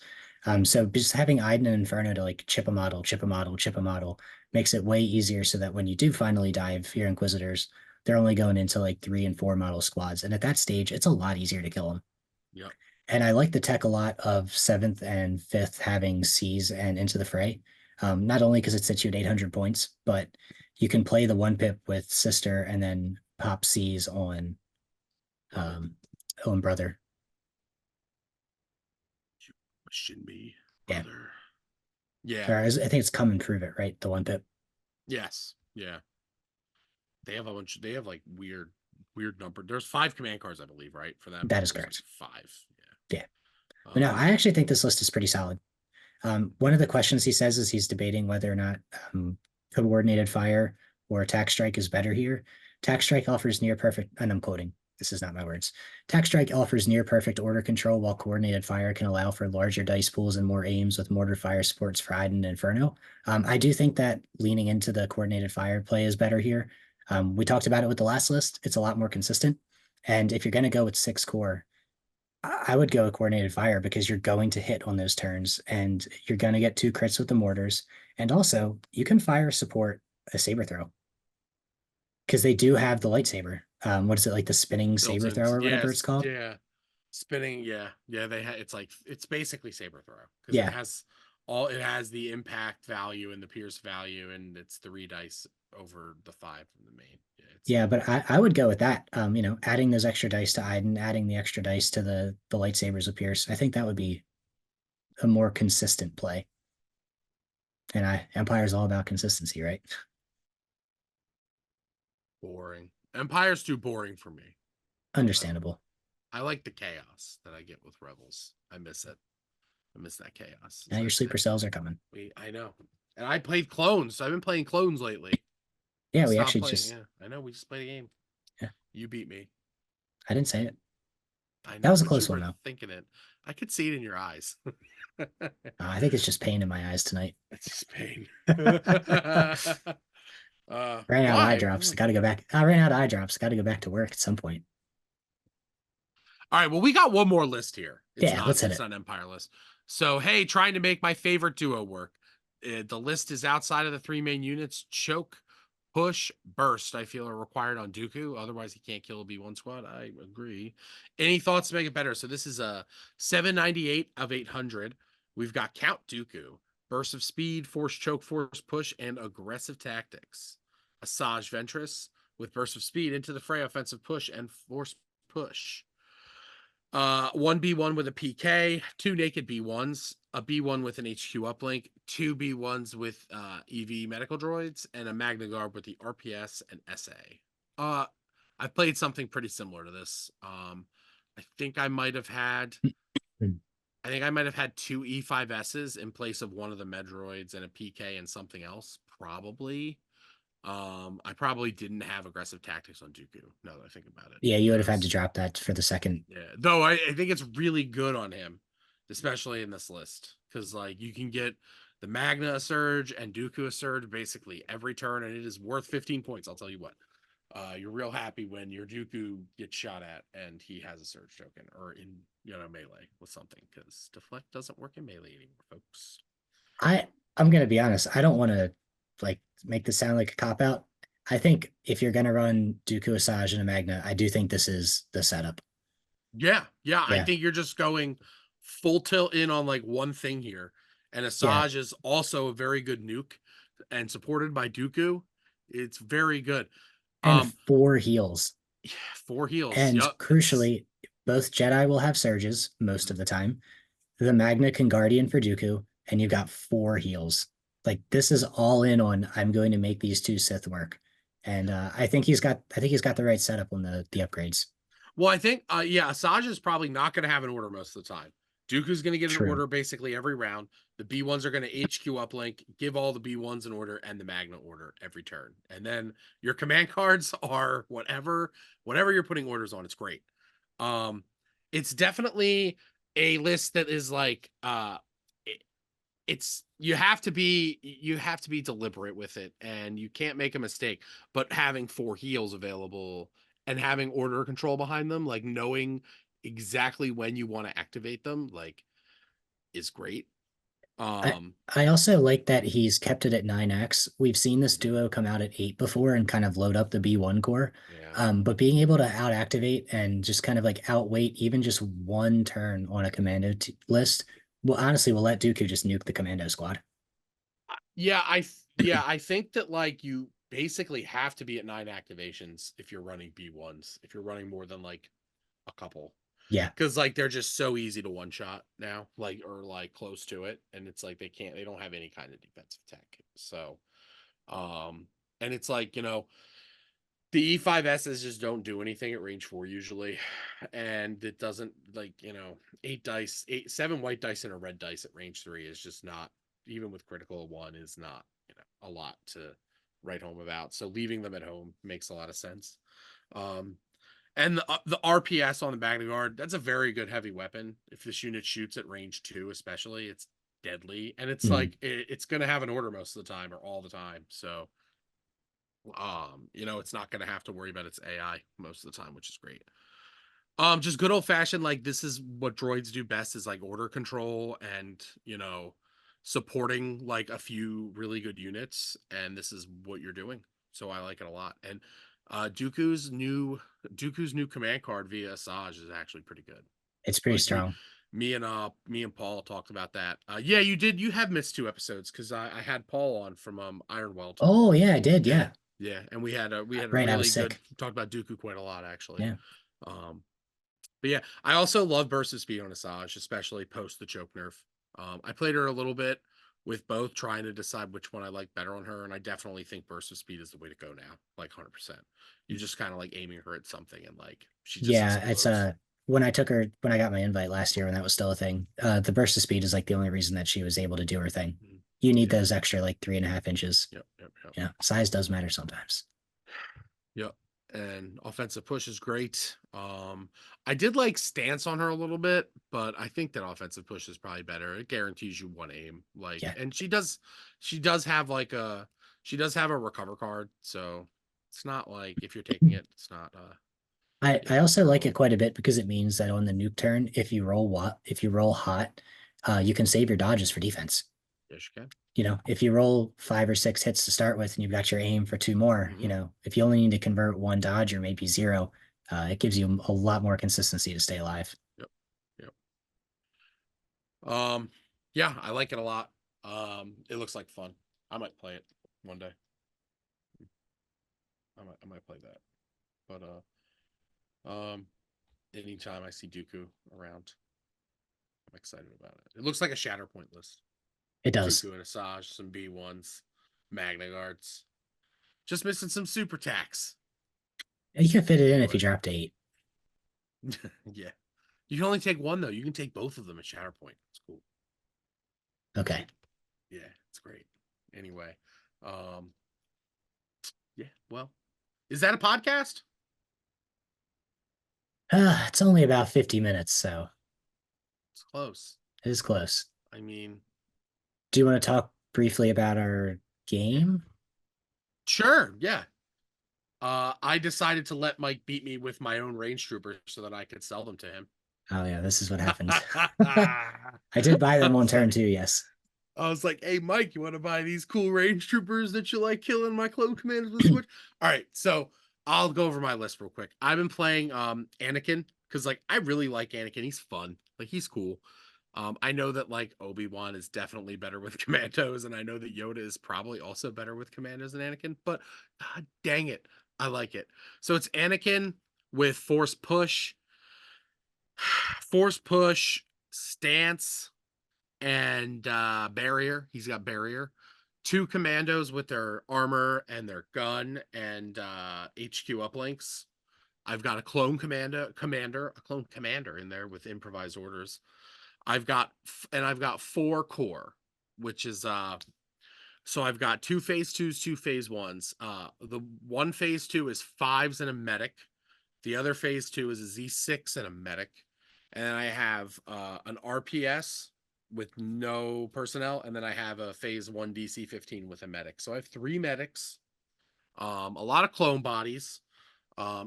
So just having Iden and Inferno to like chip a model, chip a model, chip a model makes it way easier so that when you do finally dive your Inquisitors, they're only going into like 3 and 4 model squads. And at that stage, it's a lot easier to kill them. Yep. And I like the tech a lot of seventh and fifth having Seize and Into the Fray. Not only because it sets you at 800 points, but you can play the 1 pip with Sister and then pop Seize Brother. um, on Brother. You question me, Yeah. brother. Yeah. Or I think it's Come and Prove It, right? The 1 pip. Yes. Yeah. They have a bunch. They have like weird number. There's 5 command cards, I believe, right? For them, That is there's like correct. 5. Yeah. Yeah. But no, I actually think this list is pretty solid. One of the questions he says is he's debating whether or not coordinated fire or attack strike is better here. Attack strike offers near perfect, and I'm quoting, this is not my words. Attack strike offers near perfect order control, while coordinated fire can allow for larger dice pools and more aims with mortar fire supports for Iden and Inferno. I do think that leaning into the coordinated fire play is better here. We talked about it with the last list. It's a lot more consistent. And if you're going to go with 6 core, I would go with coordinated fire because you're going to hit on those turns and you're going to get 2 crits with the mortars. And also, you can fire support a saber throw because they do have the lightsaber. What is it, like the spinning Built saber in. throw or whatever it's Yes. called? Yeah. Spinning. Yeah. Yeah. It's like it's basically saber throw because Yeah. it has the impact value and the pierce value, and it's 3 dice over the 5 from the main. Yeah. Yeah, but I would go with that. Adding those extra dice to Iden, adding the extra dice to the lightsabers of Pierce. I think that would be a more consistent play. And Empire's all about consistency, right? Boring. Empire's too boring for me. Understandable. I like the chaos that I get with Rebels. I miss it. I miss that chaos. Now your sleeper cells are coming. I know. And I played clones. I've been playing clones lately. Yeah, we Stop actually playing. just. Yeah, I know. We just played a game. Yeah. You beat me. I didn't say it. I know, That was a but close you one, were though. thinking it. I could see it in your eyes. I think it's just pain in my eyes tonight. It's just pain. Ran out of eye Why? drops. Got to go back. I ran out of eye drops. Got to go back to work at some point. All right. Well, we got one more list here. Yeah, let's hit It's it. not an Empire list. So, hey, trying to make my favorite duo work. The list is outside of the 3 main units. Choke, push, burst, I feel are required on Dooku. Otherwise, he can't kill a B1 squad. I agree. Any thoughts to make it better? So this is a 798 of 800. We've got Count Dooku, burst of speed, force choke, force push, and aggressive tactics. Asajj Ventress with burst of speed into the fray, offensive push, and force push. 1B1 with a PK, 2 naked B1s, a B1 with an HQ uplink, 2 B1s with EV medical droids, and a Magna Guard with the RPS and SA. I've played something pretty similar to this. I think I might have had 2 E5Ss in place of one of the Medroids and a PK and something else, probably. I probably didn't have aggressive tactics on Dooku, now that I think about it. Yeah, you would have had to drop that for the second. Yeah, though I think it's really good on him, especially in this list, because like you can get the Magna a surge and Dooku a surge basically every turn, and it is worth 15 points. I'll tell you what. You're real happy when your Dooku gets shot at and he has a surge token or in melee with something, because deflect doesn't work in melee anymore, folks. I'm gonna be honest. I don't want to like make this sound like a cop out. I think if you're gonna run Dooku Asajj and a Magna, I do think this is the setup. Yeah. I Yeah. think you're just going full tilt in on like one thing here. And Asajj is also a very good nuke and supported by Dooku. It's very good. And 4 heals. 4 heals. And Yup. crucially, both Jedi will have surges most of the time. The Magna can Guardian for Dooku, and you got 4 heals. Like this is all in on I'm going to make these 2 Sith work. And I think he's got the right setup on the upgrades. Well, I think Asajj is probably not going to have an order most of the time. Dooku's going to get an order basically every round. The B1s are going to HQ uplink, give all the B1s an order and the Magna order every turn. And then your command cards are whatever you're putting orders on. It's great. It's definitely a list that is like it's you have to be deliberate with it, and you can't make a mistake. But having 4 heals available and having order control behind them, like knowing exactly when you want to activate them, like is great. I also like that he's kept it at 9x. We've seen this duo come out at 8 before and kind of load up the B1 core. Yeah. But being able to out activate and just kind of like outweight even just 1 turn on a commando list, well, honestly, we'll let Dooku just nuke the commando squad. I think that like you basically have to be at 9 activations if you're running B1s, if you're running more than like a couple. Yeah. Because like they're just so easy to one shot now, like or like close to it. And it's like they don't have any kind of defensive tech. So and it's like, the E5Ss just don't do anything at range 4 usually. And it doesn't 7 white dice and a red dice at range 3 is just not, even with critical 1, is not, a lot to write home about. So leaving them at home makes a lot of sense. And the RPS on the Magna Guard, that's a very good heavy weapon. If this unit shoots at range 2, especially, it's deadly. And it's like it's gonna have an order most of the time or all the time. So it's not gonna have to worry about its AI most of the time, which is great. Just good old fashioned, like this is what droids do best, is like order control and supporting like a few really good units, and this is what you're doing. So I like it a lot. And Dooku's new command card via Asajj is actually pretty good. It's pretty strong. Me and Paul talked about that. Yeah, you did. You have missed 2 episodes because I had Paul on from Ironweld. Oh yeah, I did. Yeah. Yeah, and we had a Right, really good talked about Dooku quite a lot actually. Yeah. But yeah, I also love burst of speed on Asajj, especially post the choke nerf. I played her a little bit with both, trying to decide which one I like better on her. And I definitely think burst of speed is the way to go now, like 100%. You're just kind of like aiming her at something and like she just Yeah, it's explodes. when I took her when I got my invite last year when that was still a thing. The burst of speed is like the only reason that she was able to do her thing. Mhm. You need Yep, those extra like 3.5 inches. yep, yep, yep. Yeah, size does matter sometimes. Yep. And offensive push is great. I did like stance on her a little bit, but I think that offensive push is probably better. It guarantees you one aim. Like, Yeah. and she does have like she does have a recover card. So it's not like if you're taking it, it's not I it's also like terrible. it quite a bit because it means that on the nuke turn, if you roll hot, you can save your dodges for defense. Yes, you can. If you roll 5 or 6 hits to start with and you've got your aim for two more, Mhm. if you only need to convert one dodge or maybe zero, it gives you a lot more consistency to stay alive. Yep. Yep. Um, yeah, I like it a lot. It looks like fun. I might play it one day. I might play that. But anytime I see Dooku around, I'm excited about it. It looks like a Shatterpoint list. It does. Dooku and Asajj, some B1s, Magna Guards. Just missing some super tax. You can fit it in if you But drop to 8. yeah. You can only take one though. You can take both of them at Shatterpoint. It's cool. Okay. Yeah, it's great. Anyway. Um yeah, well. Is that a podcast? It's only about 50 minutes, so It's close. it is close. I mean, Do you want to talk briefly about our game? sure, yeah. I decided to let Mike beat me with my own range troopers so that I could sell them to him. Oh yeah, this is what happened. I I did buy them on turn like, 2, yes. I was like, hey, Mike, you want to buy these cool range troopers that you like killing my clone commanders with Switch? All right, so I'll go over my list real quick. I've been playing Anakin because like I really like Anakin. He's fun, like he's cool. I know that like Obi-Wan is definitely better with commandos, and I know that Yoda is probably also better with commandos than Anakin, but god dang it, I like it. So it's Anakin with force push, stance, and barrier. He's got barrier. Two commandos with their armor and their gun and HQ uplinks. I've got a a clone commander in there with improvised orders. I've got 4 core, which is so I've got 2 phase 2s, 2 phase 1s. The one phase 2 is 5s and a medic. The other phase 2 is a Z6 and a medic. And then I have an RPS with no personnel, and then I have a phase 1 DC-15 with a medic. So I have 3 medics, a lot of clone bodies.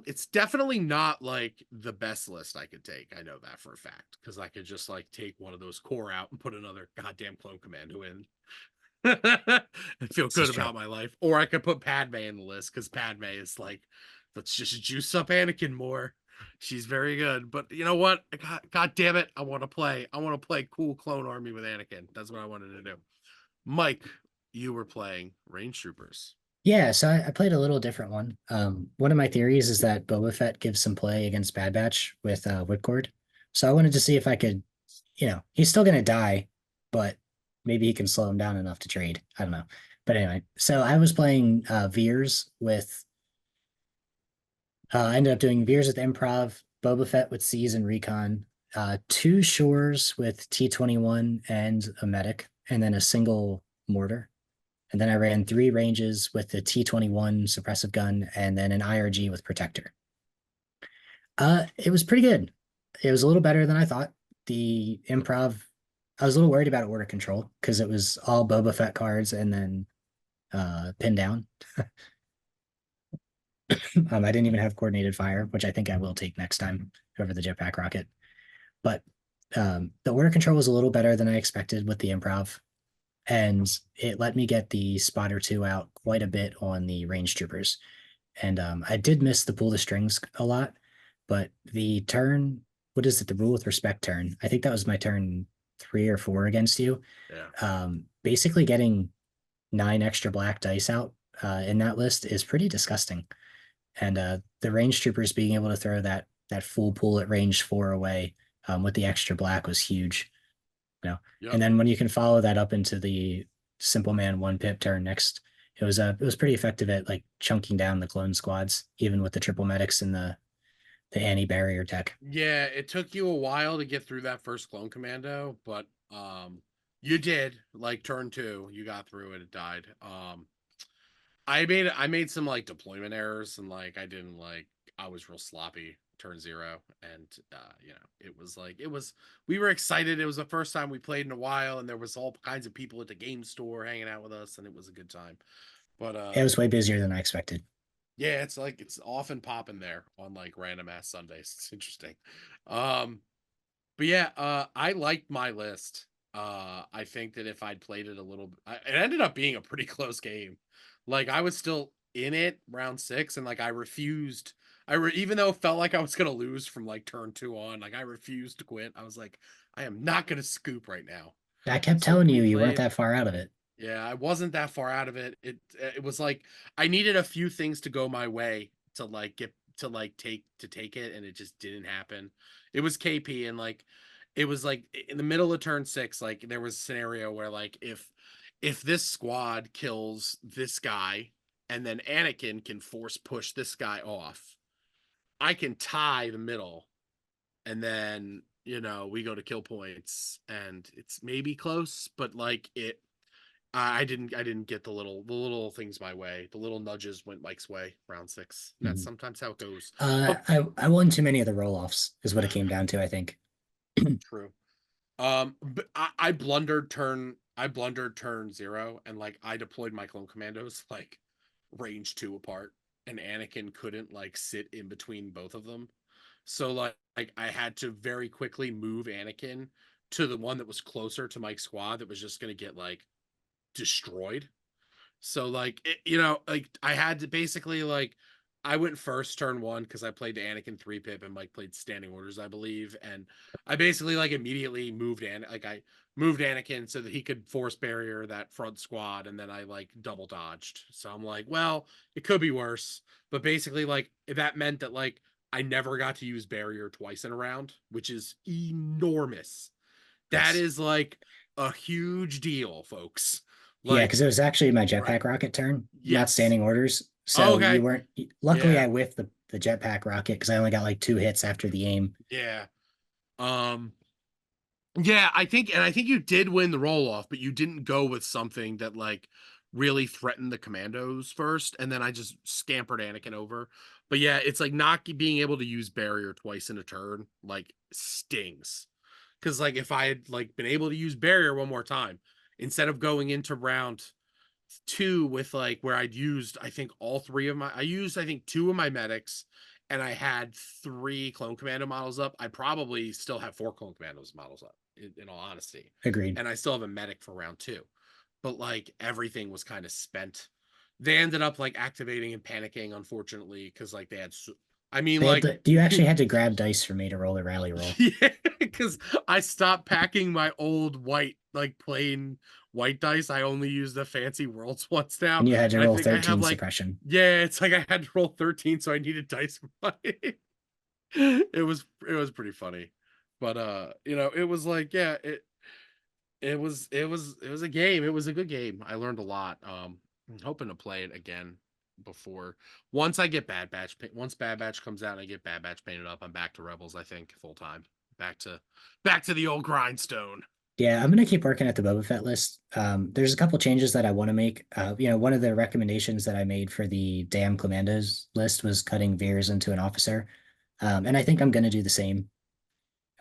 It's definitely not like the best list I could take. I know that for a fact because I could just like take one of those core out and put another goddamn clone commando in and feel This is good true. about my life. Or I could put Padme in the list because Padme is like, let's just juice up Anakin more. She's very good. But you know what? God damn it. I want to play. I want to play cool clone army with Anakin. That's what I wanted to do. Mike, you were playing Range Troopers. Yeah, so I played a little different one. One of my theories is that Boba Fett gives some play against Bad Batch with Whipcord. So I wanted to see if I could, he's still gonna die, but maybe he can slow him down enough to trade. I don't know. But anyway, so I was playing Veers with I ended up doing Veers with Improv, Boba Fett with Seas and Recon, 2 Shores with T-21 and a medic, and then a single mortar. And then I ran 3 ranges with the T-21 suppressive gun and then an IRG with protector. It was pretty good. It was a little better than I thought. The improv, I was a little worried about order control because it was all Boba Fett cards and then pinned down. I didn't even have coordinated fire, which I think I will take next time over the jetpack rocket. But the order control was a little better than I expected with the improv, and it let me get the spotter 2 out quite a bit on the range troopers. And I did miss the pull the strings a lot, but the turn, what is it? The rule with respect turn. I think that was my turn 3 or 4 against you. Yeah. Basically getting 9 extra black dice out in that list is pretty disgusting. And the range troopers being able to throw that full pool at range 4 away with the extra black was huge. Yep. And then when you can follow that up into the simple man 1 pip turn next, it was pretty effective at like chunking down the clone squads, even with the triple medics and the anti-barrier tech. Yeah, it took you a while to get through that first clone commando, but you did. Like turn 2, you got through it, it died. I made some like deployment errors, and like I was real sloppy turn 0, and we were excited. It was the first time we played in a while, and there was all kinds of people at the game store hanging out with us, and it was a good time. But It was way busier than I expected. yeah, it's often popping there on like random ass Sundays. It's interesting. Um but yeah, I liked my list. I think that if I'd played it a little, it ended up being a pretty close game. Like I was still in it round 6, and like I refused. Even though it felt like I was gonna lose from like turn 2 on, like I refused to quit. I was like, I am not gonna scoop right now. I kept So telling we you weren't played. that far out of it. Yeah, I wasn't that far out of it. It was like I needed a few things to go my way to like get to like take it, and it just didn't happen. It was KP, and like it was like in the middle of turn 6, like there was a scenario where like if this squad kills this guy, and then Anakin can force push this guy off, I can tie the middle, and then we go to kill points, and it's maybe close, but like I didn't get the little things my way. The little nudges went Mike's way round 6. That's Mhm. sometimes how it goes. But I won too many of the roll-offs is what it came down to, I think. true. But I blundered turn 0, and like I deployed my clone commandos like range 2 apart, and Anakin couldn't like sit in between both of them. So like I had to very quickly move Anakin to the one that was closer to Mike's squad that was just gonna get like destroyed. So like like I had to basically like I went first turn 1 because I played the Anakin 3 pip, and Mike played standing orders, I believe, and I basically like immediately I moved Anakin so that he could force barrier that front squad, and then I like double dodged. So I'm like, well, it could be worse, but basically like that meant that like I never got to use barrier twice in a round, which is enormous. That Yes. is like a huge deal, folks. Yeah, Like, because it was actually my right. jetpack rocket turn, not Yes. standing orders. So you Okay. weren't. Luckily, Yeah. I whiffed the jetpack rocket because I only got like 2 hits after the aim. Yeah. Um, yeah, I think you did win the roll off, but you didn't go with something that like really threatened the commandos first, and then I just scampered Anakin over. But yeah, it's like not being able to use barrier twice in a turn like stings. Because like if I had like been able to use barrier one more time, instead of going into round 2 with like where I'd used I used I think 2 of my medics, and I had 3 clone commando models up. I probably still have 4 clone commandos models up in all honesty. Agreed. And I still have a medic for round 2. But like everything was kind of spent. They ended up like activating and panicking, unfortunately, because like they had I mean They had like to, you actually had to grab dice for me to roll a rally roll, yeah, because I stopped packing my old white, like plain white dice. I only use the fancy worlds ones now. and you had to And I roll think I have 13 like, suppression. yeah, it's like I had to roll 13, so I needed dice money. It was pretty funny. But it was like, yeah, it was a game. It was a good game. I learned a lot. I'm hoping to play it again before once Bad Batch comes out and I get Bad Batch painted up, I'm back to Rebels, I think, full time. Back to the old grindstone. Yeah, I'm gonna keep working at the Boba Fett list. There's a couple changes that I want to make. One of the recommendations that I made for the Damn Commandos list was cutting Veers into an officer, and I think I'm gonna do the same.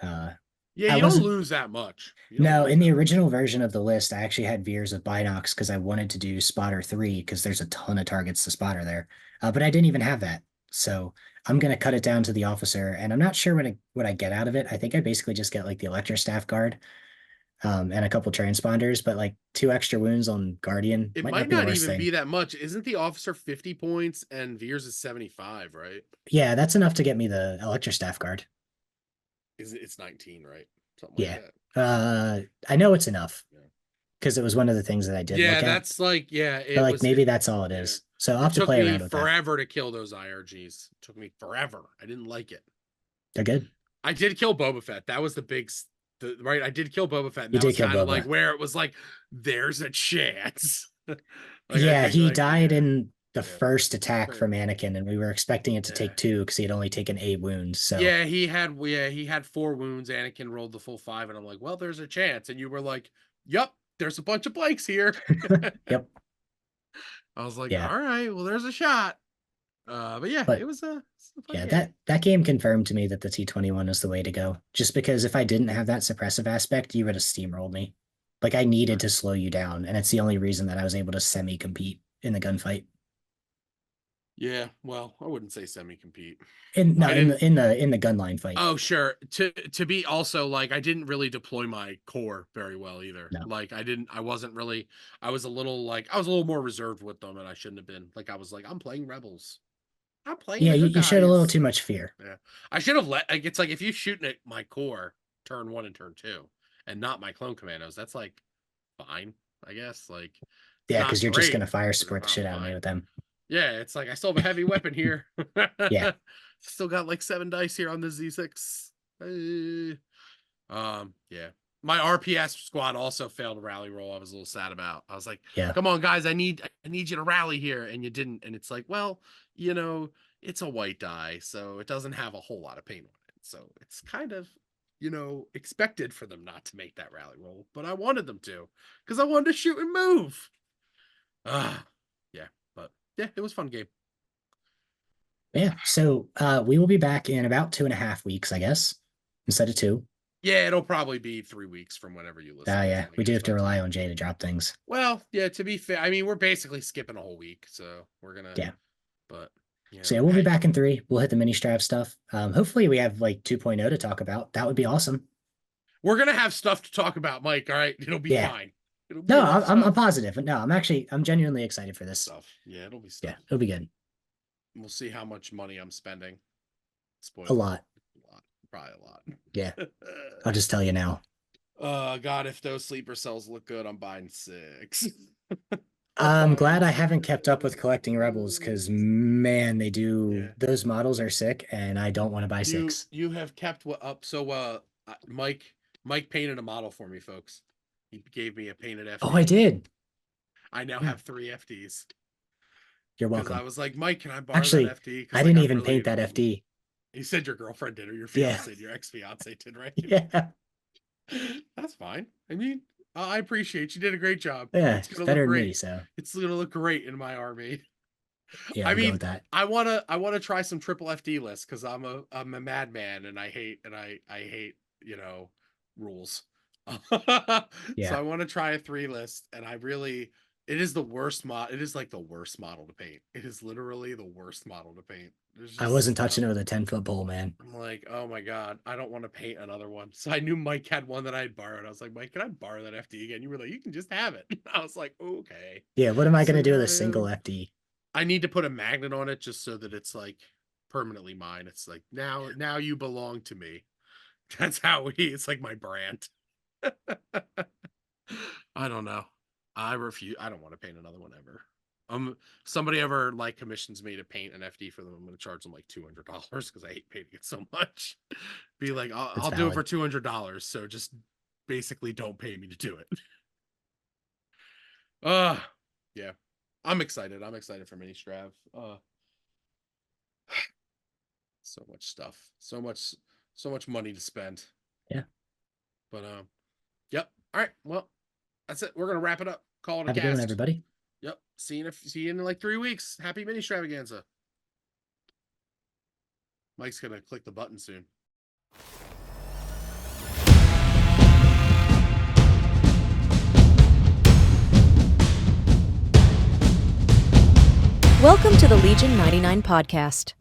Uh, Yeah, I you don't wasn't lose that much. You don't No, lose in the that. original version of the list, I actually had Veers with Binocs because I wanted to do Spotter 3 because there's a ton of targets to spotter there. But I didn't even have that. So I'm gonna cut it down to the officer, and I'm not sure what I get out of it. I think I basically just get like the Electra Staff Guard, and a couple transponders, but like 2 extra wounds on Guardian It might might not be the not worst even thing. be that much. Isn't the officer 50 points and Veers is 75, right? Yeah, that's enough to get me the Electra Staff Guard. It's 19, right? Something like Yeah. that. I know it's enough Yeah. because it was one of the things that I did Yeah, look at, that's like, yeah, but it like was maybe it that's all it yeah. is. So I'll It have to took play me around with that. forever to kill those IRGs. It took me forever. I didn't like it. They're good. I did kill Boba Fett. That was the big. right, I did kill Boba Fett, and You that did was kill kind of Boba. like where it was like, there's a chance. Like, I Yeah, think, he like, died yeah, in the yeah. first attack Right. from Anakin, and we were expecting it to Yeah. take 2 because he had only taken 8 wounds. So Yeah, he had 4 wounds. Anakin rolled the full 5, and I'm like, well, there's a chance. And you were like, yup, there's a bunch of Blakes here. yep. I was like, Yeah. all right, well, there's a shot. But yeah, But it was a fun yeah, game. that game confirmed to me that the T21 is the way to go. Just because if I didn't have that suppressive aspect, you would have steamrolled me. Like I needed to slow you down, and it's the only reason that I was able to semi-compete in the gunfight. Yeah, well, I wouldn't say semi-compete. In no, I in didn't. the gunline fight. Oh, sure. To be also like, I didn't really deploy my core very well either. No. Like I wasn't really. I was a little more reserved with them, and I shouldn't have been. Like I was like, I'm playing rebels. I'm playing Yeah, the good you showed a little guys. too much fear. Yeah, I should have let. Like, it's like if you shooting at my core turn 1 and turn 2, and not my clone commandos, that's like fine, I guess. Like it's Yeah, not because you're just great, gonna fire but it's support the not shit out of me fine. with them. Yeah, it's like I still have a heavy weapon here. Yeah. Still got like 7 dice here on the Z6. Yeah. My RPS squad also failed a rally roll. I was a little sad about. I was like, Yeah. come on, guys, I need you to rally here. And you didn't. And it's like, well, it's a white die, so it doesn't have a whole lot of paint on it. So it's kind of, expected for them not to make that rally roll. But I wanted them to, because I wanted to shoot and move. Yeah. But yeah, it was a fun game. Yeah. So we will be back in about 2.5 weeks, I guess, instead of 2. Yeah, it'll probably be 3 weeks from whenever you listen. Yeah, we do have to rely on Jay to drop things. Well, yeah, to be fair, I mean, we're basically skipping a whole week, so we're gonna. Yeah. But So yeah, we'll be back in 3. We'll hit the mini strav stuff. Hopefully we have like 2.0 to talk about. That would be awesome. We're gonna have stuff to talk about, Mike. All right, it'll be fine. It'll be no, I'm positive. No, I'm genuinely excited for this stuff. Yeah, it'll be stuff. Yeah, it'll be good. We'll see how much money I'm spending. A lot. Probably a lot. Yeah. I'll just tell you now. God, if those sleeper cells look good, I'm buying 6. I'm glad I haven't kept up with collecting rebels because man, they do. Yeah. Those models are sick, and I don't want to buy 6. You have kept up. So Mike painted a model for me, folks. He gave me a painted FD. Oh, I did. I now have 3 FDs. You're welcome. I was like, Mike, can I borrow that FD? I didn't even paint that FD. You said your girlfriend did, or your fiance, your ex-fiance did, right? Yeah. That's fine. I mean, I appreciate you did a great job. Yeah, it's better than me, so it's gonna look great in my army. Yeah, I mean, that. I wanna try some triple FD lists because I'm a madman and I hate rules. Yeah. So I want to try a 3 list, and it is the worst it is like the worst model to paint. It is literally the worst model to paint. I wasn't touching it with a 10-foot pole, man. I'm like, oh my God, I don't want to paint another one. So I knew Mike had one that I had borrowed. I was like, Mike, can I borrow that FD again? You were like, you can just have it. I was like, okay. Yeah, what am I going to do with a single FD? I need to put a magnet on it just so that it's like permanently mine. It's like, now you belong to me. That's how it's like my brand. I don't know. I refuse. I don't want to paint another one ever. Somebody ever like commissions me to paint an FD for them, I'm going to charge them like $200 because I hate painting it so much. Be like, I'll do it for $200. So just basically don't pay me to do it. Yeah, I'm excited. I'm excited for Mini-strav. So much stuff, so much money to spend. Yeah. But yep. All right. Well, that's it. We're gonna wrap it up. Call it a cast. Have a good one, everybody. Yep. See you in like 3 weeks. Happy Mini-stravaganza. Mike's gonna click the button soon. Welcome to the Legion 99 podcast.